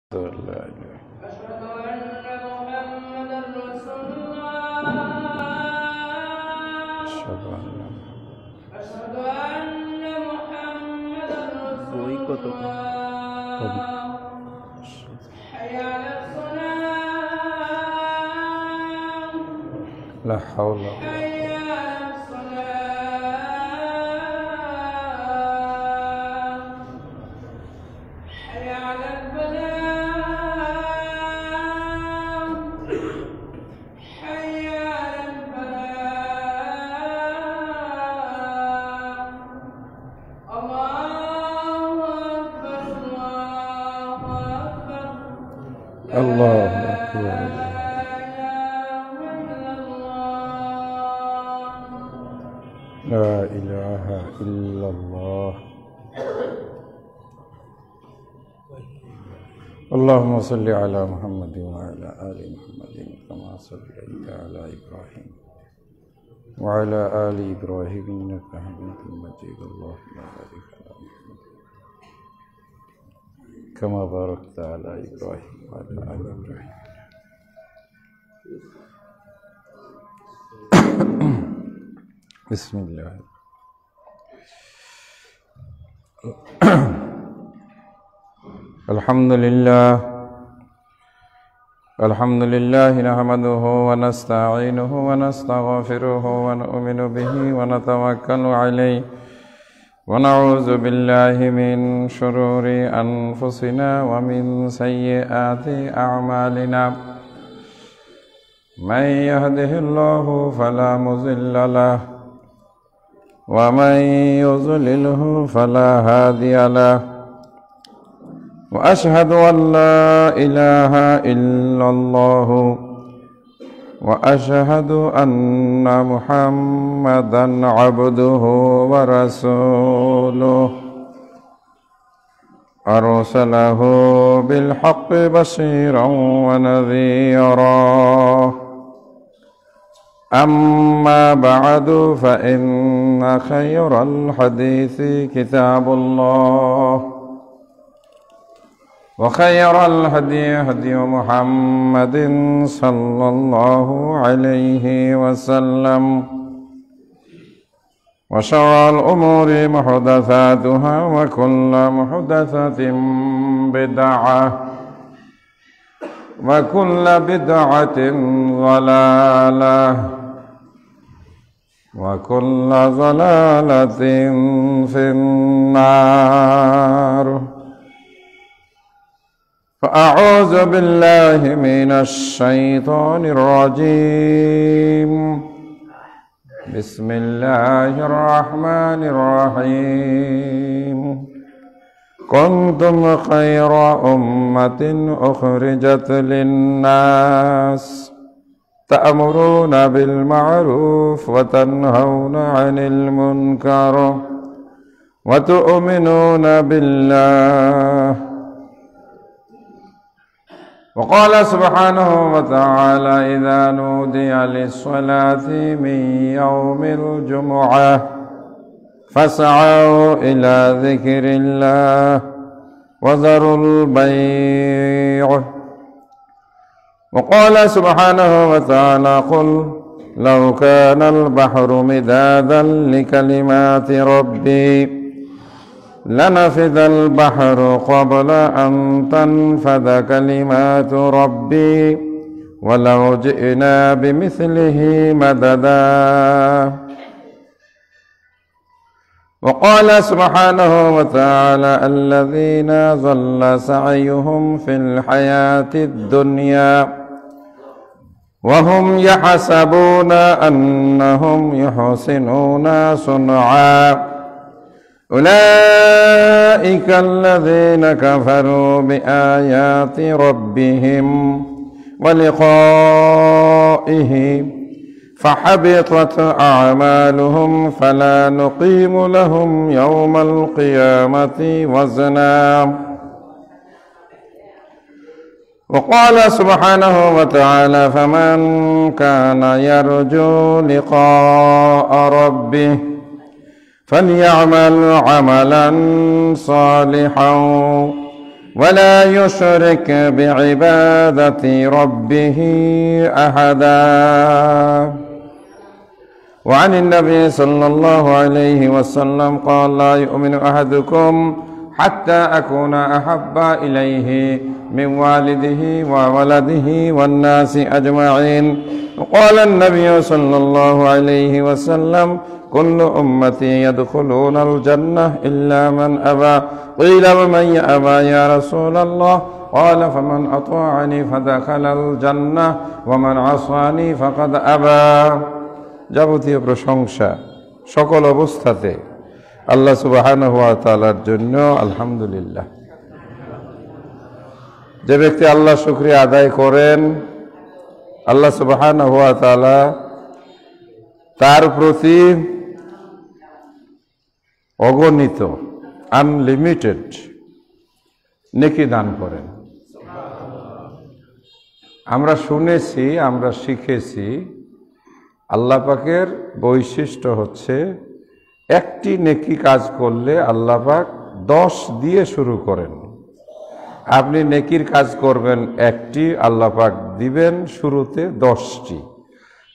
أشهد أن محمدا رسول الله. أشهد أن محمدا رسول الله. حي على الصلاة. لا حول ولا قوة. الله أكبر. لا إله إلا الله. اللهم صل على محمد وعلى آل محمد كما صليت على إبراهيم وعلى آل إبراهيم إنك حميد مجيد. اللهم بارك على محمد كما باركت على إبراهيم وعلى آل إبراهيم. بسم الله. الحمد لله نحمده ونستعينه ونستغفره ونؤمن به ونتوكل عليه ونعوذ بالله من شرور أنفسنا ومن سيئات أعمالنا. من يهده الله فلا مضل له ومن يضلله فلا هادي له. وأشهد أن لا إله إلا الله وأشهد أن محمدا عبده ورسوله أرسله بالحق بشيرا ونذيرا. أما بعد فإن خير الحديث كتاب الله وخير الهدي هدي محمد صلى الله عليه وسلم وشر الأمور محدثاتها وكل محدثة بدعة وكل بدعة ضلالة وكل ضلالة في النار. فأعوذ بالله من الشيطان الرجيم. بسم الله الرحمن الرحيم. كنتم خير أمة أخرجت للناس تأمرون بالمعروف وتنهون عن المنكر وتؤمنون بالله. وقال سبحانه وتعالى إذا نودي للصلاة من يوم الجمعة فاسعوا إلى ذكر الله وذروا البيع. وقال سبحانه وتعالى قل لو كان البحر مدادا لكلمات ربي لنفذ البحر قبل أن تنفذ كلمات ربي ولو جئنا بمثله مددا. وقال سبحانه وتعالى الذين ضل سعيهم في الحياة الدنيا وهم يحسبون أنهم يحسنون صنعا أولئك الذين كفروا بآيات ربهم ولقائه فحبطت أعمالهم فلا نقيم لهم يوم القيامة وزنا. وقال سبحانه وتعالى فمن كان يرجو لقاء ربه فليعمل عملا صالحا ولا يشرك بعبادة ربه أحدا. وعن النبي صلى الله عليه وسلم قال لا يؤمن أحدكم حتى أكون أحب إليه من والده وولده والناس أجمعين. وقال النبي صلى الله عليه وسلم كل أمتي يدخلون الجنة إلا من أبى. قيل ومن يأبى يا رسول الله؟ قال فمن أطاعني فدخل الجنة ومن عصاني فقد أبى. যাবতীয় প্রশংসা সকল অবস্থাতে আল্লাহ সুবহানাহু ওয়া তাআলার জন্য। আলহামদুলিল্লাহ। যে ব্যক্তি আল্লাহ শুকরিয়া আদায় করেন, আল্লাহ সুবহানাহু ওয়া তাআলা তার প্রতি অগণিত আনলিমিটেড নেকি দান করেন। আমরা শুনেছি, আমরা শিখেছি আল্লাহ পাকের বৈশিষ্ট্য হচ্ছে একটি নেকি কাজ করলে আল্লাহ পাক 10 দিয়ে শুরু করেন। আপনি নেকির কাজ করবেন একটি, আল্লাহ পাক দিবেন শুরুতে 10টি,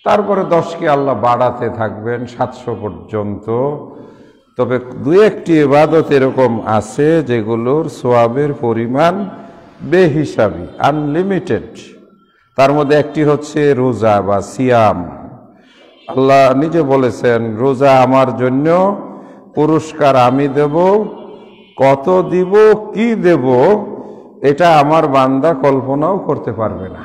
তারপরে 10কে আল্লাহ বাড়াতে থাকবেন 700 পর্যন্ত। তবে দু একটি ইবাদত এরকম আছে যেগুলোর সওয়াবের পরিমাণ বেহিসাবি, আনলিমিটেড। তার মধ্যে একটি হচ্ছে রোজা বা সিয়াম। আল্লাহ নিজে বলেছেন রোজা আমার জন্য, পুরস্কার আমি দেব, কত দিব কি দেব এটা আমার বান্দা কল্পনাও করতে পারবে না।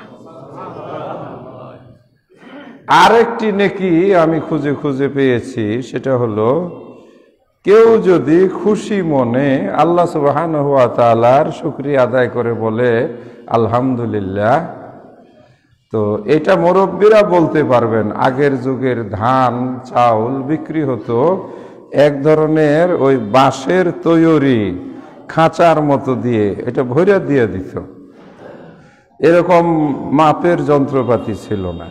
আরেকটি নেকি আমি খুঁজে খুঁজে পেয়েছি, সেটা হলো কেউ যদি খুশি মনে আল্লাহ সুবহানাহু ওয়া তাআলার শুকরিয়া আদায় করে বলে আলহামদুলিল্লাহ, তো এটা মুরব্বীরা বলতে পারবেন। আগের যুগের ধান চাউল বিক্রি হতো এক ধরনের ওই বাঁশের তৈরি খাঁচার মতো দিয়ে, এটা ভরে দিয়ে দিত। এরকম মাপের যন্ত্রপাতি ছিল না।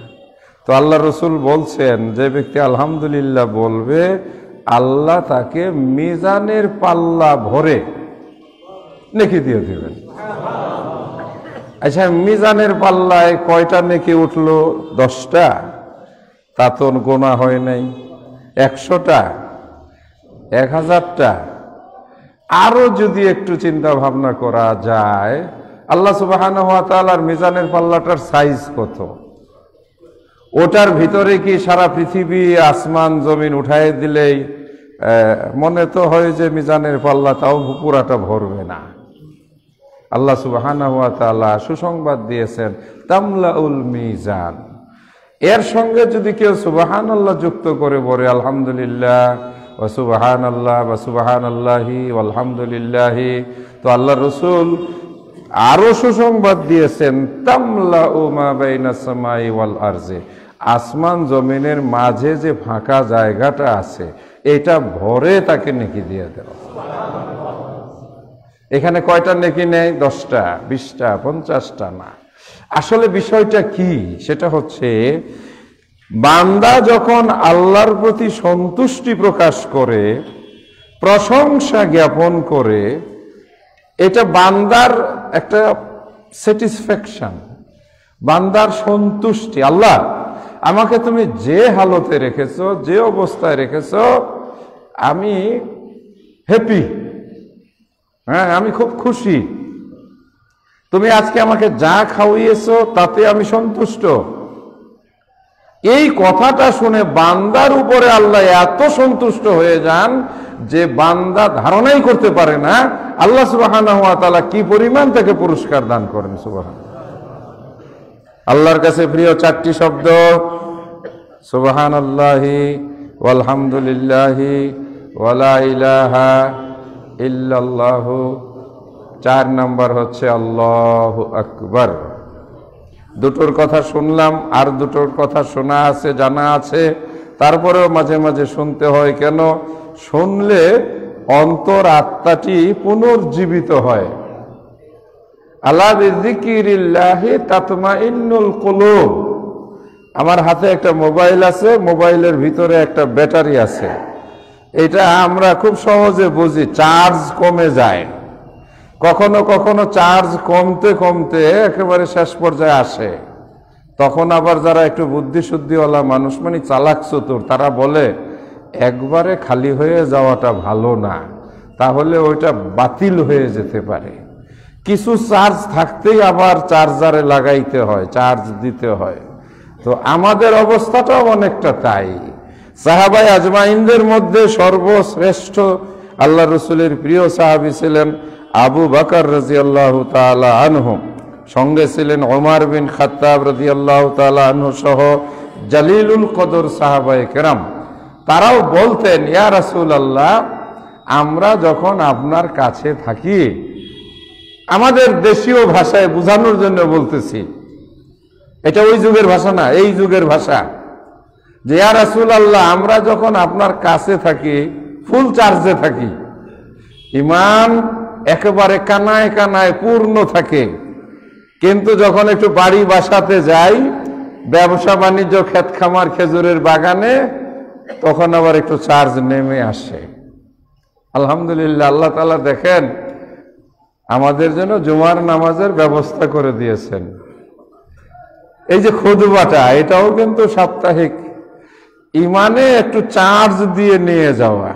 তো আল্লাহ রসুল বলছেন যে ব্যক্তি আলহামদুলিল্লাহ বলবে আল্লাহ তাকে মিজানের পাল্লা ভরে নেকি দিয়ে দিবেন। আচ্ছা, মিজানের পাল্লায় কয়টা নেকি উঠলো? 10টা? তা তো গোনা হয় নাই। 100টা? 1000টা? আরো যদি একটু চিন্তা ভাবনা করা যায়, আল্লাহ সুবহানাহু ওয়া তাআলার মিজানের পাল্লাটার সাইজ কত? ওটার ভিতরে কি সারা পৃথিবী আসমান জমিন উঠায় দিলেই মনে তো হয় যে মিজানের পাল্লা তাও পুরাটা ভরবে না। আল্লাহ সুবহানাহু ওয়া তাআলা সুসংবাদ দিয়েছেন তামলাউল মিজান। এর সঙ্গে যদি কেউ সুবহানাল্লাহ যুক্ত করে বলে আলহামদুলিল্লাহ ওয়া সুবহানাল্লাহ ওয়া সুবহানাল্লাহি ওয়ালহামদুলিল্লাহি, তো আল্লাহ রাসূল আরো সুসংবাদ দিয়েছেন তামলাউ মা বাইনাস সামাই ওয়াল আরজি, আসমান জমিনের মাঝে যে ফাঁকা জায়গাটা আছে এটা ভরে তাকে নেকি দিয়ে দেওয়া। এখানে কয়টা নেকি নেই? 10টা, 20টা, 50টা না। আসলে বিষয়টা কি? সেটা হচ্ছে বান্দা যখন আল্লাহর প্রতি সন্তুষ্টি প্রকাশ করে, প্রশংসা জ্ঞাপন করে, এটা বান্দার একটা স্যাটিসফ্যাকশন, বান্দার সন্তুষ্টি। আল্লাহ আমাকে তুমি যে হালতে রেখেছো, যে অবস্থায় রেখেছো, আমি হ্যাপি, হ্যাঁ আমি খুব খুশি। তুমি আজকে আমাকে যা খাওয়িয়েছো তাতে আমি সন্তুষ্ট। এই কথাটা শুনে বান্দার উপরে আল্লাহ এত সন্তুষ্ট হয়ে যান যে বান্দা ধারণাই করতে পারে না আল্লাহ সুবহানাহু ওয়া তাআলা কি পরিমাণ তাকে পুরস্কার দান করেন। সুবহান। আল্লাহর কাছে প্রিয় 4টি শব্দ সুবহানাল্লাহি ওয়ালহামদুলিল্লাহি ওয়ালা ইলাহা ইল্লাল্লাহু। 4 নম্বর হচ্ছে আল্লাহু আকবার। দুটোর কথা শুনলাম, আর দুটোর কথা শোনা আছে, জানা আছে, তারপরেও মাঝে মাঝে শুনতে হয়। কেন? শুনলে অন্তর আত্মাটি পুনর্জীবিত হয়। আলা বিযিকিরিল্লাহি তাতমাইন্নুল কুলুব। আমার হাতে একটা মোবাইল আছে, মোবাইলের ভিতরে একটা ব্যাটারি আছে। এটা আমরা খুব সহজে বুঝি, চার্জ কমে যায়। কখনো কখনো চার্জ কমতে কমতে একেবারে শেষ পর্যায়ে আসে। তখন আবার যারা একটু বুদ্ধিশুদ্ধিওয়ালা মানুষ, মানে চালাক চতুর, তারা বলে একবারে খালি হয়ে যাওয়াটা ভালো না, তাহলে ওইটা বাতিল হয়ে যেতে পারে। কিছু চার্জ থাকতেই আবার চার্জারে লাগাইতে হয়, চার্জ দিতে হয়। তো আমাদের অবস্থাটাও অনেকটা তাই। সাহাবায়ে আজমাইনদের মধ্যে সর্বশ্রেষ্ঠ আল্লাহ রসুলের প্রিয় সাহাবী ছিলেন আবু বকর রাদিয়াল্লাহু তাআলা আনহু, সঙ্গে ছিলেন ওমর বিন খাত্তাব রাদিয়াল্লাহু তাআলা আনহু সহ জালিলুল কদর সাহাবায়ে কেরাম। তারাও বলতেন, ইয়া রাসূলুল্লাহ, আমরা যখন আপনার কাছে থাকি, আমাদের দেশীয় ভাষায় বোঝানোর জন্য বলতেছি, এটা ওই যুগের ভাষা না, এই যুগের ভাষা, যে ইয়া রাসূলুল্লাহ, আমরা যখন আপনার কাছে থাকি, ফুল চার্জে থাকি, ঈমান একেবারে কানায় কানায় পূর্ণ থাকে, কিন্তু যখন একটু বাড়ি বাসাতে যাই, ব্যবসা বাণিজ্য, ক্ষেত খামার, খেজুরের বাগানে, তখন আবার একটু চার্জ নেমে আসে। আলহামদুলিল্লাহ, আল্লাহ তাআলা দেখেন আমাদের জন্য জুমার নামাজের ব্যবস্থা করে দিয়েছেন। এই যে খুতবাটা, এটাও কিন্তু সাপ্তাহিক। ইমানে একটু চার্জ দিয়ে নিয়ে যাওয়া।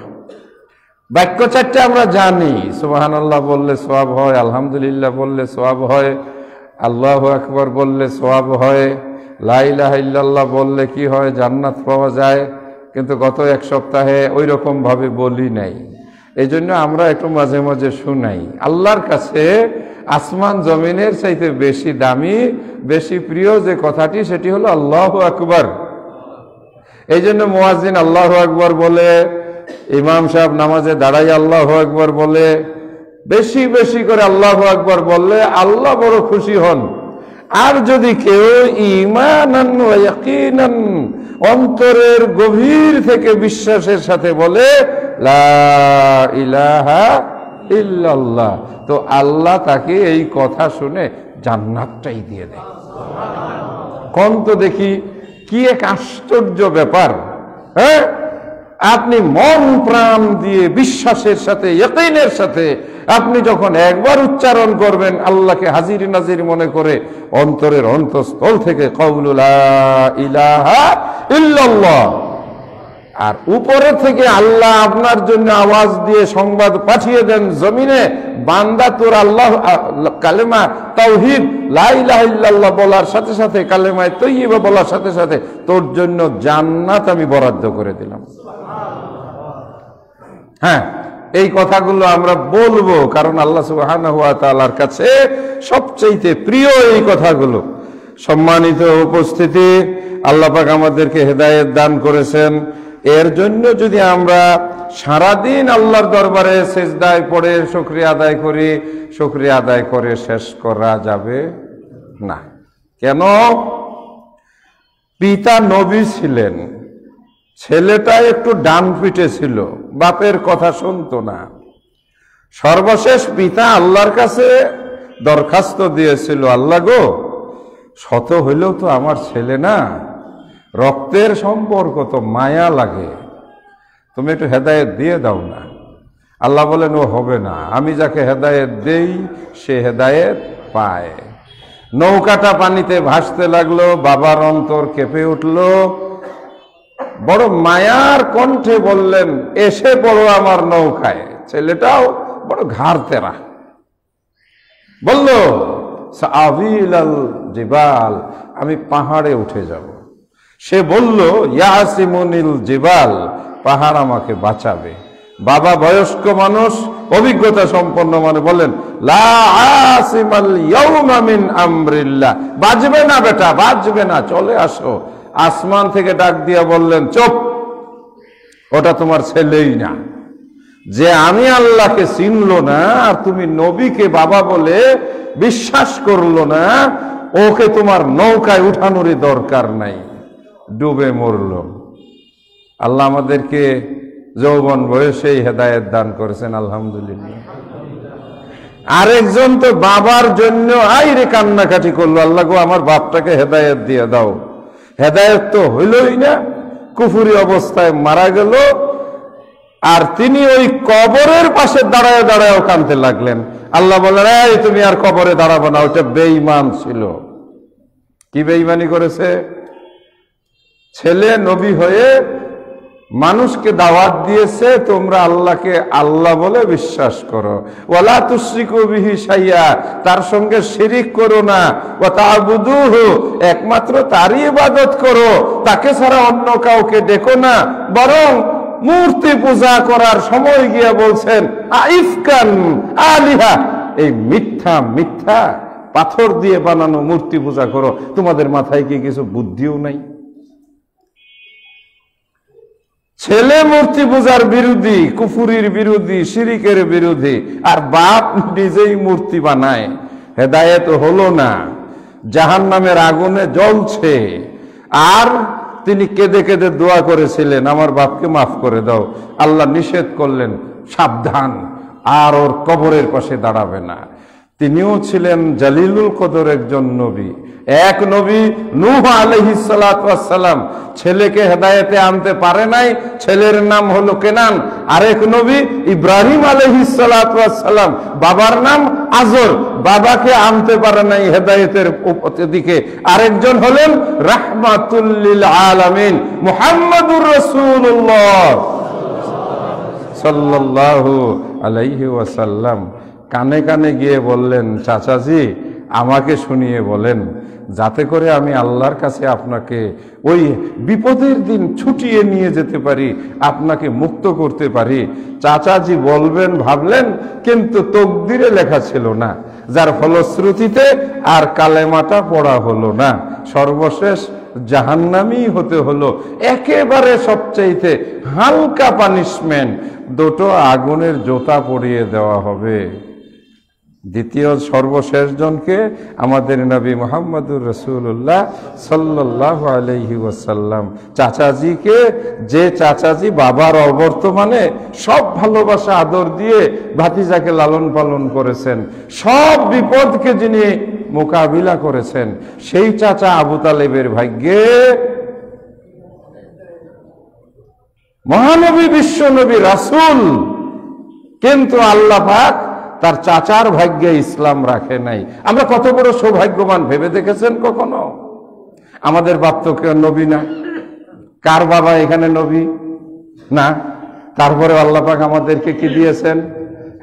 বাক্য চারটে আমরা জানি, সুবহানাল্লাহ বললে সওয়াব হয়, আলহামদুলিল্লাহ বললে সওয়াব হয়, আল্লাহু আকবার বললে সওয়াব হয়, লা ইলাহা ইল্লাল্লাহ বললে কি হয়, জান্নাত পাওয়া যায়। কিন্তু গত এক সপ্তাহে ওই রকম ভাবে বলি নাই, এই জন্য আমরা একটু মাঝে মাঝে শুনাই। আল্লাহর কাছে আসমান জমিনের চাইতে বেশি দামি, বেশি প্রিয় যে কথাটি, সেটি হলো আল্লাহু আকবার। এই জন্য মুয়াজ্জিন আল্লাহু আকবার বলে, ইমাম সাহেব নামাজে দাঁড়াই আল্লাহু আকবার বলে, বেশি বেশি করে আল্লাহু আকবার বললে আল্লাহ বড় খুশি হন। আর যদি কেউ ঈমানান ওয়া ইয়াকিনান, অন্তরের গভীর থেকে বিশ্বাসের সাথে বলে লা ইলাহা ইল্লাল্লাহ, তো আল্লাহ তাকে এই কথা শুনে জান্নাতটাই দিয়ে দেয়। কোন তো দেখি কি এক আশ্চর্য ব্যাপার! হ্যাঁ, আপনি মন প্রাণ দিয়ে বিশ্বাসের সাথে, ইয়াকিনের সাথে আপনি যখন একবার উচ্চারণ করবেন, আল্লাহকে হাজির নাজির মনে করে, অন্তরের অন্তঃস্থল থেকে কওলু লা ইলাহা ইল্লাল্লাহ, আর উপরে থেকে আল্লাহ আপনার জন্য আওয়াজ দিয়ে সংবাদ পাঠিয়ে দেন জমিনে, বান্দা তোর আল্লাহ কালেমা তাওহীদ লা ইলাহা ইল্লাল্লাহ বলার সাথে সাথে, কালেমায়ে তাইয়্যিবা বলার সাথে সাথে তোর জন্য জান্নাত আমি বরাদ্দ করে দিলাম। হ্যাঁ, এই কথাগুলো আমরা বলবো, কারণ আল্লাহ সুবহানাহু ওয়া তাআলার কাছে সবচেয়ে প্রিয় এই কথাগুলো। সম্মানিত উপস্থিতি, আল্লাহ পাক আমাদেরকে হেদায়েত দান করেছেন। এর জন্য যদি আমরা সারাদিন আল্লাহর দরবারে সেজদায় পড়ে শুকরিয়া আদায় করি, শুকরিয়া আদায় করে শেষ করা যাবে না। কেন? পিতা নবী ছিলেন, ছেলেটা একটু ডান পিঠে ছিল, বাপের কথা শুনতো না। সর্বশেষ পিতা আল্লাহর কাছে দরখাস্ত দিয়েছিল, আল্লাহ গো, শত হইলেও তো আমার ছেলে না, রক্তের সম্পর্ক, তো মায়া লাগে, তুমি একটু হেদায়েত দিয়ে দাও না। আল্লাহ বলেন, ও হবে না, আমি যাকে হেদায়েত দেই সে হেদায়েত পায়। নৌকাটা পানিতে ভাসতে লাগলো, বাবার অন্তর কেঁপে উঠলো, বড় মায়ার কণ্ঠে বললেন, এসে পড়ো আমার নৌকায়। ছেলেটাও বড় ঘাড় তেরা, বলল, সাআবিলাল জিবাল, আমি পাহাড়ে উঠে যাব। সে বলল, ইয়াসিমুনিল জিবাল, পাহাড় আমাকে বাঁচাবে। বাবা বয়স্ক মানুষ, অভিজ্ঞতা সম্পন্ন মানুষ, বলেন, লা আসিমাল ইয়াউমা মিন আমরিল্লাহ, বাজবে না বেটা, বাজবে না, চলে আসো। আসমান থেকে ডাক দিয়া বললেন, চুপ, ওটা তোমার ছেলেই না। যে আমি আল্লাহকে চিনলো না আর তুমি নবীকে বাবা বলে বিশ্বাস করলো না, ওকে তোমার নৌকায় উঠানোরই দরকার নাই, ডুবে মরল। আল্লাহ আমাদেরকে যৌবন বয়সেই হেদায়েত দান করেছেন, আলহামদুলিল্লাহ। আরেকজন তো বাবার জন্য আইরে কান্নাকাটি করলো, আল্লাহ গো, আমার বাপটাকে হেদায়েত দিয়ে দাও। হেদায়েত তো হইলই না, কুফুরি অবস্থায় মারা গেল। আর তিনি ওই কবরের পাশে দাঁড়ায় দাঁড়ায় কাঁদতে লাগলেন। আল্লাহ বললেন, এই তুমি আর কবরে দাঁড়াবো না, ওটা বেঈমান ছিল। কি বেঈমানি করেছে? ছেলে নবী হয়ে মানুষকে দাওয়াত দিয়েছে, তোমরা আল্লাহকে আল্লাহ বলে বিশ্বাস করো, ওয়ালা তুশরিকু বিহি শাইয়া, তার সঙ্গে শিরিক করো না, ওয়া তা'বুদুহু, একমাত্র তারই ইবাদত করো, তাকে ছাড়া অন্য কাউকে ডেকো না। বরং মূর্তি পূজা করার সময় গিয়ে বলছেন আইফকান আলিহা, এই মিথ্যা মিথ্যা পাথর দিয়ে বানানো মূর্তি পূজা করো। তোমাদের মাথায় কি কিছু বুদ্ধিও নাই? ছেলে মূর্তি পূজার বিরোধী, কুফুরির বিরোধী, শিরিকের বিরোধী, আর বাপ নিজেই মূর্তি বানায়। হেদায়েত হলো না, জাহান্নামের আগুনে জ্বলছে। আর তিনি কেঁদে কেঁদে দোয়া করেছিলেন, আমার বাপকে মাফ করে দাও। আল্লাহ নিষেধ করলেন, সাবধান, আর ওর কবরের পাশে দাঁড়াবে না। তিনিও ছিলেন জালিলুল কদর একজন নবী। এক নবী নূহ আলাইহিস সালাতু ওয়াস সালাম ছেলেকে হেদায়েতে আনতে পারে নাই, ছেলের নাম হলো কেনান। আরেক নবী ইব্রাহিম আলাইহিস সালাতু ওয়াস সালাম, বাবার নাম আজর, বাবাকে আনতে পারে নাই হেদায়েতের দিকে। আরেকজন হলেন রাহমাতুল লিল আলামিন মুহাম্মাদুর রাসূলুল্লাহ সাল্লাল্লাহু আলাইহি ওয়াসাল্লাম। কানে কানে গিয়ে বললেন, চাচাজি আমাকে শুনিয়ে বলেন, যাতে করে আমি আল্লাহর কাছে আপনাকে ওই বিপদের দিন ছুটিয়ে নিয়ে যেতে পারি, আপনাকে মুক্ত করতে পারি। চাচাজি বলবেন ভাবলেন, কিন্তু তকদিরে লেখা ছিল না, যার ফলশ্রুতিতে আর কালেমাটা পড়া হলো না। সর্বশেষ জাহান্নামী হতে হলো। একেবারে সবচাইতে হালকা পানিশমেন্ট, দুটো আগুনের জোতা পরিয়ে দেওয়া হবে। দ্বিতীয় সর্বশেষ জনকে আমাদের নবী মুহাম্মদুর রাসূলুল্লাহ সাল্লাল্লাহু আলাইহি ওয়াসাল্লাম, চাচাজিকে, যে চাচাজি বাবার অবর্তমানে সব ভালোবাসা আদর দিয়ে ভাতিজাকে লালন পালন করেছেন, সব বিপদকে যিনি মোকাবিলা করেছেন, সেই চাচা আবু তালেবের ভাগ্যে মহানবী, বিশ্বনবী, রাসূল, কিন্তু আল্লাহ পাক তার চাচার ভাগ্যে ইসলাম রাখে নাই। আমরা কত বড় সৌভাগ্যবান ভেবে দেখেছেন কখনো? আমাদের বাপ তো কেউ নবী না, কার বাবা এখানে নবী না, তারপরে আল্লাহ পাক আমাদেরকে কি দিয়েছেন?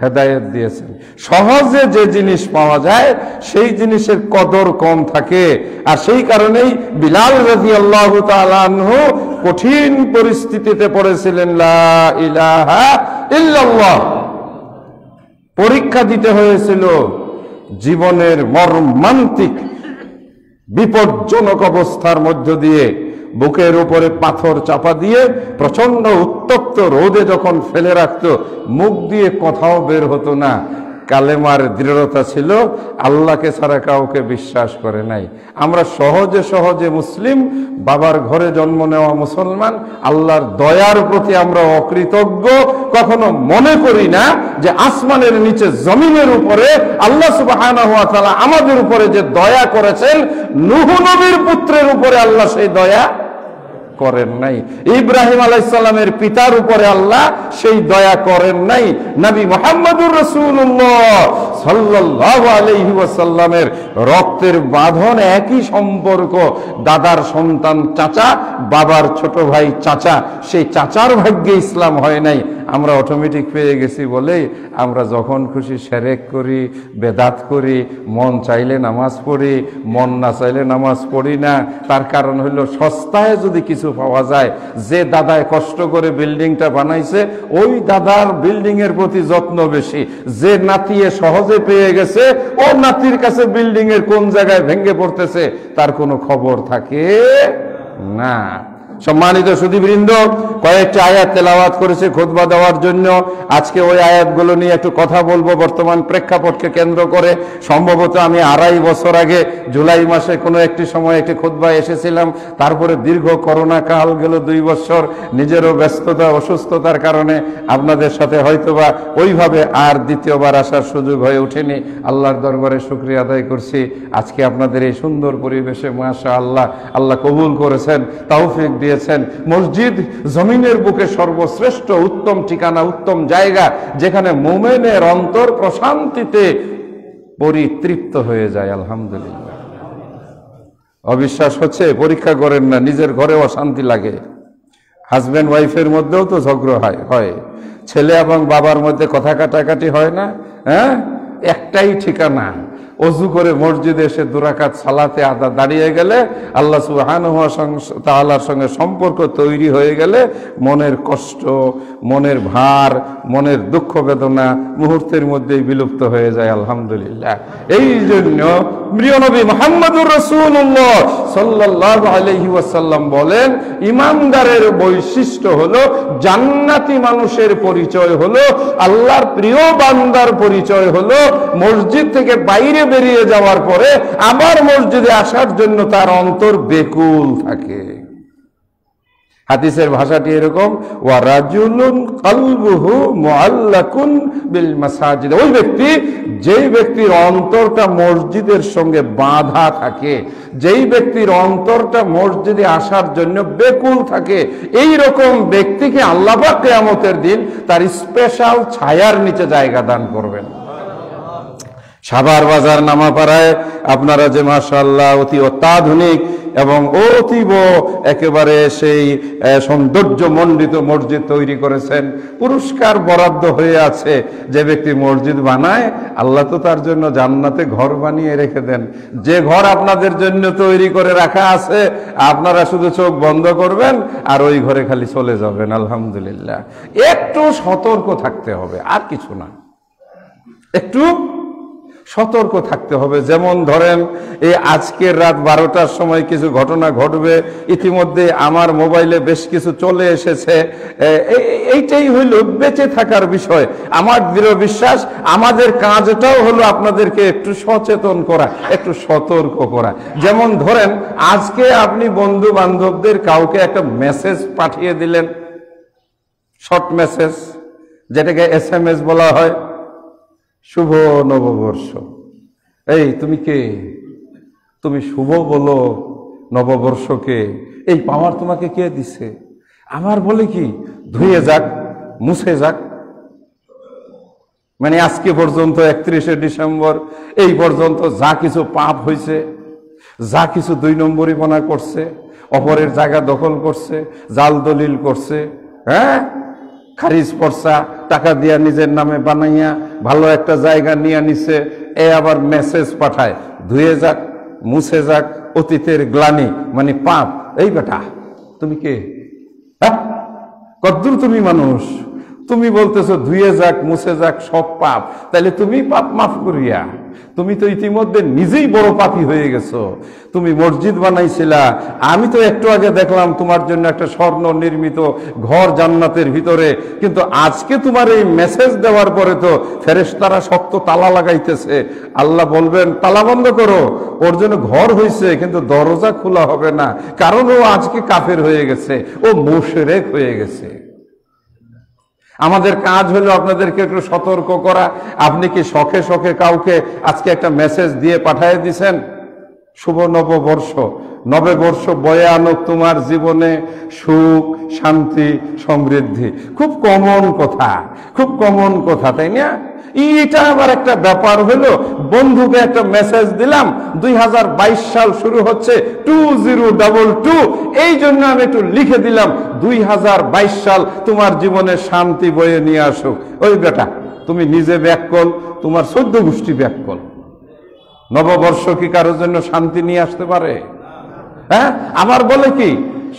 হেদায়েত দিয়েছেন। সহজে যে জিনিস পাওয়া যায় সেই জিনিসের কদর কম থাকে। আর সেই কারণেই বিলাল রাদিয়াল্লাহু তাআলা আনহু কঠিন পরিস্থিতিতে পড়েছিলেন, লা ইলাহা ইল্লাল্লাহ। পরীক্ষা দিতে হয়েছিল, জীবনের মর্মান্তিক বিপজ্জনক অবস্থার মধ্য দিয়ে বুকের উপরে পাথর চাপা দিয়ে প্রচন্ড উত্তপ্ত রোদে যখন ফেলে রাখত, মুখ দিয়ে কথাও বের হতো না। কালেমার দৃঢ়তা ছিল, আল্লাহকে ছাড়া কাউকে বিশ্বাস করে নাই। আমরা সহজে সহজে মুসলিম, বাবার ঘরে জন্ম নেওয়া মুসলমান, আল্লাহর দয়ার প্রতি আমরা অকৃতজ্ঞ। কখনো মনে করি না যে আসমানের নিচে জমিনের উপরে আল্লাহ সুবহানাহু ওয়া তাআলা আমাদের উপরে যে দয়া করেছেন, নূহ নবীর পুত্রের উপরে আল্লাহ সেই দয়া করেন নাই। ইব্রাহিম আলাইহিস সালামের পিতার উপরে আল্লাহ সেই দয়া করেন নাই। নবী মুহাম্মদুর রাসূলুল্লাহ সাল্লাল্লাহু আলাইহি ওয়াসাল্লামের রক্তের বাঁধন, একই সম্পর্ক, দাদার সন্তান চাচা, বাবার ছোট ভাই চাচা, সেই চাচার ভাগ্যে ইসলাম হয় নাই। আমরা অটোমেটিক পেয়ে গেছি বলে আমরা যখন খুশি শিরক করি, বেদাত করি, মন চাইলে নামাজ পড়ি, মন না চাইলে নামাজ পড়ি না। তার কারণ হলো সস্তায় যদি কিছু পাওয়া যায়, যে দাদায় কষ্ট করে বিল্ডিংটা বানাইছে ওই দাদার বিল্ডিং এর প্রতি যত্ন বেশি। যে নাতিয়ে সহজে পেয়ে গেছে, ও নাতির কাছে বিল্ডিং এর কোন জায়গায় ভেঙে পড়তেছে তার কোনো খবর থাকে না। সম্মানিত সুধীবৃন্দ, কয়েকটি আয়াত তেলাওয়াত করেছে খুতবা দেওয়ার জন্য। আজকে ওই আয়াতগুলো নিয়ে একটু কথা বলবো বর্তমান প্রেক্ষাপটকে কেন্দ্র করে। সম্ভবত আমি 2.5 বছর আগে জুলাই মাসে কোনো একটি সময় একটি খুতবা এসেছিলাম। তারপরে দীর্ঘ করোনা কাল গেল 2 বছর, নিজেরও ব্যস্ততা, অসুস্থতার কারণে আপনাদের সাথে হয়তোবা ওইভাবে আর দ্বিতীয়বার আসার সুযোগ হয়ে ওঠেনি। আল্লাহর দরবারে শুকরিয়া আদায় করছি, আজকে আপনাদের এই সুন্দর পরিবেশে মাশাআল্লাহ আল্লাহ কবুল করেছেন, তৌফিক দিয়েছেন। মসজিদ জমিনের বুকে সর্বশ্রেষ্ঠ উত্তম ঠিকানা, উত্তম জায়গা, যেখানে মুমিনের অন্তর প্রশান্তিতে পরিতৃপ্ত হয়ে যায়। আলহামদুলিল্লাহ। অবিশ্বাস হচ্ছে? পরীক্ষা করেন না, নিজের ঘরেও অশান্তি লাগে। হাজব্যান্ড ওয়াইফের মধ্যেও তো ঝগড়া হয়, ছেলে এবং বাবার মধ্যে কথা কাটাকাটি হয় না? হ্যাঁ, একটাই ঠিকানা, অজু করে মসজিদে এসে 2 রাকাত সালাতে আদা দাঁড়িয়ে গেলে, আল্লাহ সুবহানাহু ওয়া তাআলার সঙ্গে সম্পর্ক তৈরি হয়ে গেলে মনের কষ্ট, মনের ভার, মনের দুঃখ বেদনা মুহূর্তের মধ্যেই বিলুপ্ত হয়ে যায়। আলহামদুলিল্লাহ। এই জন্য প্রিয় নবী মুহাম্মদুর রাসূলুল্লাহ সাল্লাল্লাহু আলাইহি ওয়াসাল্লাম বলেন, ইমানদারের বৈশিষ্ট্য হলো, জান্নাতি মানুষের পরিচয় হলো, আল্লাহর প্রিয় বান্দার পরিচয় হলো, মসজিদ থেকে বাইরে বেরিয়ে যাওয়ার পরে আবার মসজিদে আসার জন্য তার অন্তর বেকুল থাকে। হাদিসের ভাষাটি এরকম, ওয়া রাজুলুন কলবুহু মুআল্লাকুন বিল মাসাজিদ। ওই ব্যক্তি, যেই ব্যক্তির অন্তরটা মসজিদের সঙ্গে বাঁধা থাকে, যেই ব্যক্তির অন্তরটা মসজিদে আসার জন্য বেকুল থাকে, এই রকম ব্যক্তিকে আল্লাহ পাক কিয়ামতের দিন তার স্পেশাল ছায়ার নিচে জায়গা দান করবেন। সাভার বাজার নামাপাড়ায় আপনারা যে মাশাআল্লাহ অতি অত্যাধুনিক এবং অতীব একেবারে সেই সৌন্দর্য মণ্ডিত মসজিদ তৈরি করেছেন, পুরস্কার বরাদ্দ হয়ে আছে। যে ব্যক্তি মসজিদ বানায়, আল্লাহ তো তার জন্য জান্নাতে ঘর বানিয়ে রেখে দেন। যে ঘর আপনাদের জন্য তৈরি করে রাখা আছে, আপনারা শুধু চোখ বন্ধ করবেন আর ওই ঘরে খালি চলে যাবেন। আলহামদুলিল্লাহ। একটু সতর্ক থাকতে হবে, আর কিছু না, একটু সতর্ক থাকতে হবে। যেমন ধরেন, এই আজকের রাত 12টার সময় কিছু ঘটনা ঘটবে, ইতিমধ্যে আমার মোবাইলে বেশ কিছু চলে এসেছে। এইটাই হইল বেঁচে থাকার বিষয়। আমার দৃঢ় বিশ্বাস, আমাদের কাজটাও হলো আপনাদেরকে একটু সচেতন করা, একটু সতর্ক করা। যেমন ধরেন, আজকে আপনি বন্ধু বান্ধবদের কাউকে একটা মেসেজ পাঠিয়ে দিলেন, শর্ট মেসেজ, যেটাকে SMS বলা হয়, শুভ নববর্ষ। এই তুমি কে? তুমি শুভ বলো নববর্ষকে, এই পাওয়ার তোমাকে কে দিছে? আমার বলে কি, ধুয়ে যাক, মুছে যাক। মানে আজকে পর্যন্ত 31শে ডিসেম্বর এই পর্যন্ত যা কিছু পাপ হয়েছে, যা কিছু 2 নম্বরিপনা করছে, অপরের জায়গা দখল করছে, জাল দলিল করছে, হ্যাঁ, খারিজ পর্চা টাকা দিয়া নিজের নামে বানাইয়া ভালো একটা জায়গা নিয়ে নিছে, এ আবার মেসেজ পাঠায়, ধুয়ে যাক, মুছে যাক অতীতের গ্লানি, মানে পাপ। এই বেটা, তুমি কে? হ্যাঁ, কদ্দুর তুমি মানুষ? তুমি বলতেছো ধুয়ে যাক, মুছে যাক সব পাপ, তাহলে তুমি পাপ মাফ করিয়া? তুমি তো ইতিমধ্যে নিজেই বড় পাপী হয়ে গেছো। তুমি মসজিদ বানাইছিলা, আমি তো একটু আগে দেখলাম তোমার জন্য একটা স্বর্ণ নির্মিত ঘর জান্নাতের ভিতরে, কিন্তু আজকে তোমার এই মেসেজ দেওয়ার পরে তো ফেরেশতারা শক্ত তালা লাগাইতেছে। আল্লাহ বলবেন, তালা বন্ধ করো, ওর জন্য ঘর হয়েছে কিন্তু দরজা খোলা হবে না, কারণ ও আজকে কাফের হয়ে গেছে, ও মুশরিক হয়ে গেছে। আমাদের কাজ হলো আপনাদেরকে একটু সতর্ক করা। আপনি কি শখে শখে কাউকে আজকে একটা মেসেজ দিয়ে পাঠিয়ে দিছেন, শুভ নববর্ষ, নববর্ষ বয়ে আনুক তোমার জীবনে সুখ, শান্তি, সমৃদ্ধি? খুব কমন কথা, খুব কমন কথা, তাই না? এটা আবার একটা ব্যাপার হলো, বন্ধুকে একটা মেসেজ দিলাম, 2022 সাল শুরু হচ্ছে 2022, এই জন্য আমি একটু লিখে দিলাম 2022 সাল তোমার জীবনে শান্তি বয়ে নিয়ে আসুক। ওই বেটা, তুমি নিজে ব্যাককল, তোমার 14 গোষ্ঠী ব্যাককল। নববর্ষ কি কারোর জন্য শান্তি নিয়ে আসতে পারে? হ্যাঁ, আবার বলে কি,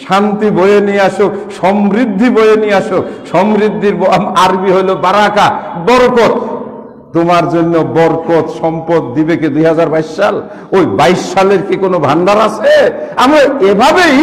শান্তি বয়ে নিয়ে আসুক, সমৃদ্ধি বয়ে নিয়ে আসুক। সমৃদ্ধির আরবি হলো বারাকা, বরকত। তোমার জন্য বরকত সম্পদ দিবে কি 2022 সাল? ওই 22 সালের কি কোনো ভান্ডার আছে? আমরা এভাবেই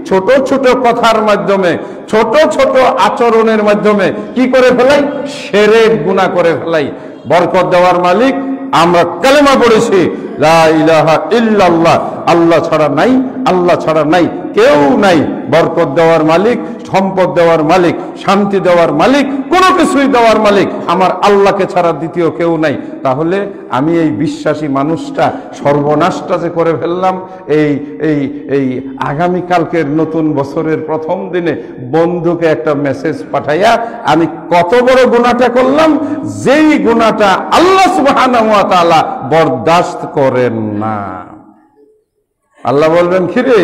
ছোট ছোট কথার মাধ্যমে, ছোট ছোট আচরণের মাধ্যমে কি করে ফেলাই? শিরক গুনাহ করে ফেলাই। বরকত দেওয়ার মালিক আমরা কালেমা পড়েছি, লা ইলাহা ইল্লাল্লাহ, আল্লাহ ছাড়া নাই, আল্লাহ ছাড়া নাই, কেউ নাই। বরকত দেওয়ার মালিক, সম্পদ দেওয়ার মালিক, শান্তি দেওয়ার মালিক, কোনো কিছুই দেওয়ার মালিক আমার আল্লাহকে ছাড়া দ্বিতীয় কেউ নাই। তাহলে আমি এই বিশ্বাসী মানুষটা সর্বনাশটা যে করে ফেললাম, এই এই এই আগামীকালকের নতুন বছরের প্রথম দিনে বন্ধুকে একটা মেসেজ পাঠাইয়া আমি কত বড় গুনাহটা করলাম, যেই গুনাহটা আল্লাহ সুবহানাহু ওয়া তাআলা বরদাস্ত করেন না। আল্লাহ বলবেন, খিরে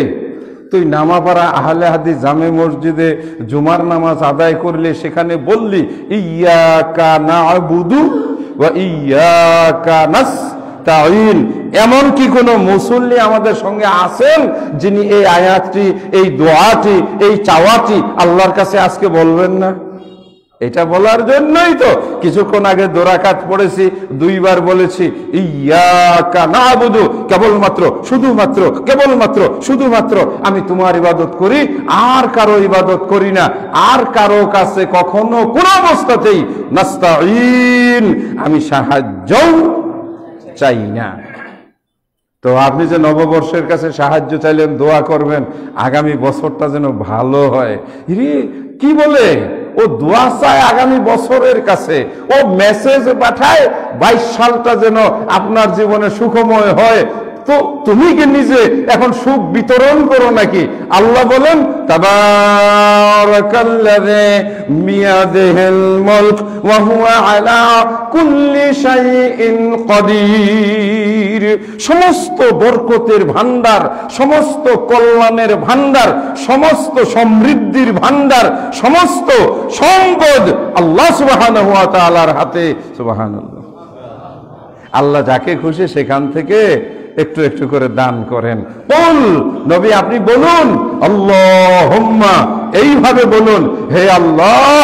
তুই নামাপাড়া আহলে হাদিস জামে মসজিদে জুমার নামাজ আদায় করলে সেখানে বললি ইয়্যাকা না'বুদু ওয়া ইয়্যাকা নাস্তাঈন, এমন কি কোন মুসল্লি আমাদের সঙ্গে আছেন যিনি এই আয়াতটি, এই দোয়াটি, এই চাওয়াটি আল্লাহর কাছে আজকে বলবেন না? এটা বলার জন্যই তো কিছুক্ষণ আগে 2 রাকাত পড়েছি, 2 বার বলেছি ইয়্যাকা না'বুদু, কেবলমাত্র শুধুমাত্র কেবলমাত্র শুধুমাত্র আমি তোমার ইবাদত করি, আর কারো ইবাদত করি না, আর কারো কাছে কখনো কোন অবস্থাতেই নাস্তাঈন, আমি সাহায্য চাই না। তো আপনি যে নববর্ষের কাছে সাহায্য চাইলেন, দোয়া করবেন আগামী বছরটা যেন ভালো হয়, কি বলে ও দোয়া চায় আগামী বছরের কাছে, ও মেসেজ পাঠায় 22 সালটা যেন আপনার জীবনে সুখময় হয়। তো তুমি কি নিজে এখন সুখ বিতরণ করো নাকি? আল্লাহ বলেন তাবারাকাল্লাযী বিয়াদিহিল মুলক ওয়া হুয়া আলা কুল্লি শাইইন কাদির। সমস্ত বরকতের ভান্ডার, সমস্ত কল্যাণের ভান্ডার, সমস্ত সমৃদ্ধির ভান্ডার, সমস্ত সম্পদ আল্লাহ সুবহানাহু ওয়া তাআলার হাতে। সুবহানাল্লাহ। আল্লাহ যাকে খুশি সেখান থেকে একটু একটু করে দান করেন। বল নবী, আপনি বলুন আল্লাহুম্মা, এইভাবে বলুন, হে আল্লাহ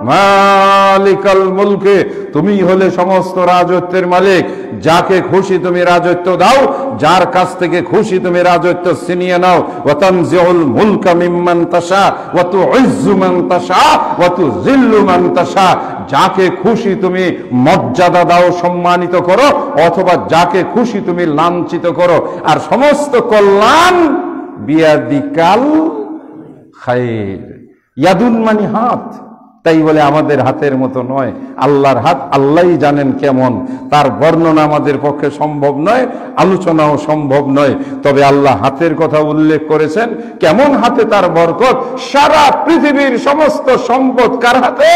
মালিকাল মুলকে, তুমি হলে সমস্ত রাজত্বের মালিক, যাকে খুশি তুমি রাজত্ব দাও, যার কাছ থেকে খুশি তুমি রাজত্ব ছিনিয়ে নাও। ওয়া তানজিউল মুলকা মিম্মান তাশা ওয়া তুইজ্জু মান তাশা ওয়া তুযিল্লু মান তাশা, যাকে খুশি তুমি মর্যাদা দাও, সম্মানিত করো, অথবা যাকে খুশি তুমি লাঞ্ছিত করো। আর সমস্ত কল্যাণ বিয়াদিকাল খায়র, ইয়াদুন মানে হাত, তাই বলে আমাদের হাতের মতো নয়, আল্লাহর হাত আল্লাহই জানেন কেমন, তার বর্ণনা আমাদের পক্ষে সম্ভব নয়, আলোচনাও সম্ভব নয়। তবে আল্লাহ হাতের কথা উল্লেখ করেছেন, কেমন হাতে তার বরকত। সারা পৃথিবীর সমস্ত সম্পদ কার হাতে?